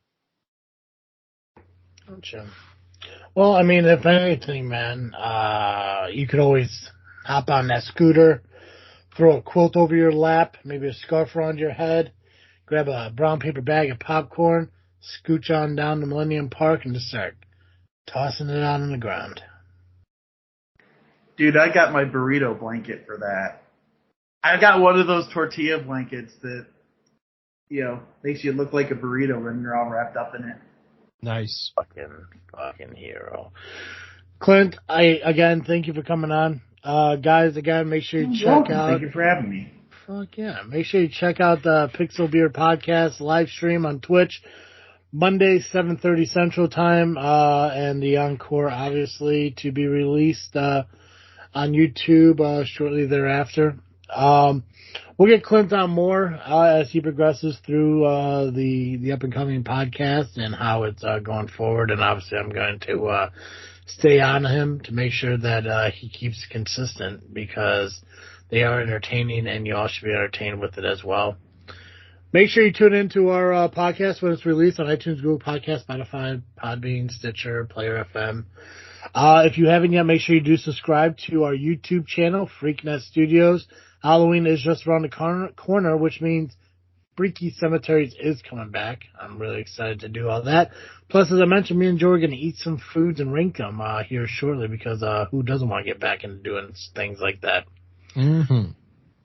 Gotcha. Well, I mean, if anything, man, you could always hop on that scooter, throw a quilt over your lap, maybe a scarf around your head, grab a brown paper bag of popcorn, scooch on down to Millennium Park, and just start tossing it out on the ground. Dude, I got my burrito blanket for that. I got one of those tortilla blankets that, you know, makes you look like a burrito when you're all wrapped up in it. Nice. Fucking hero. Clint, again, thank you for coming on. Guys, again, make sure you check out. Thank you for having me. Fuck yeah. Make sure you check out the Pixel Beer Podcast live stream on Twitch. Monday, 7:30 Central Time, and the encore, obviously, to be released on YouTube shortly thereafter. We'll get Clint on more as he progresses through the up-and-coming podcast and how it's going forward. And obviously, I'm going to stay on him to make sure that he keeps consistent because they are entertaining, and you all should be entertained with it as well. Make sure you tune into our podcast when it's released on iTunes, Google Podcasts, Spotify, Podbean, Stitcher, Player FM. If you haven't yet, make sure you do subscribe to our YouTube channel, Freaknet Studios. Halloween is just around the corner, which means Freaky Cemeteries is coming back. I'm really excited to do all that. Plus, as I mentioned, me and Joe are going to eat some foods and rank them here shortly because who doesn't want to get back into doing things like that? Mm-hmm.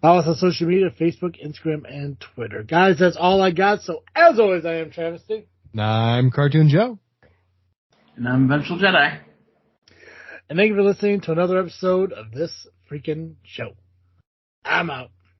Follow us on social media, Facebook, Instagram, and Twitter. Guys, that's all I got. So, as always, I am Travesty. I'm Cartoon Joe. And I'm Vengeful Jedi. And thank you for listening to another episode of This Freakin' Show. I'm out.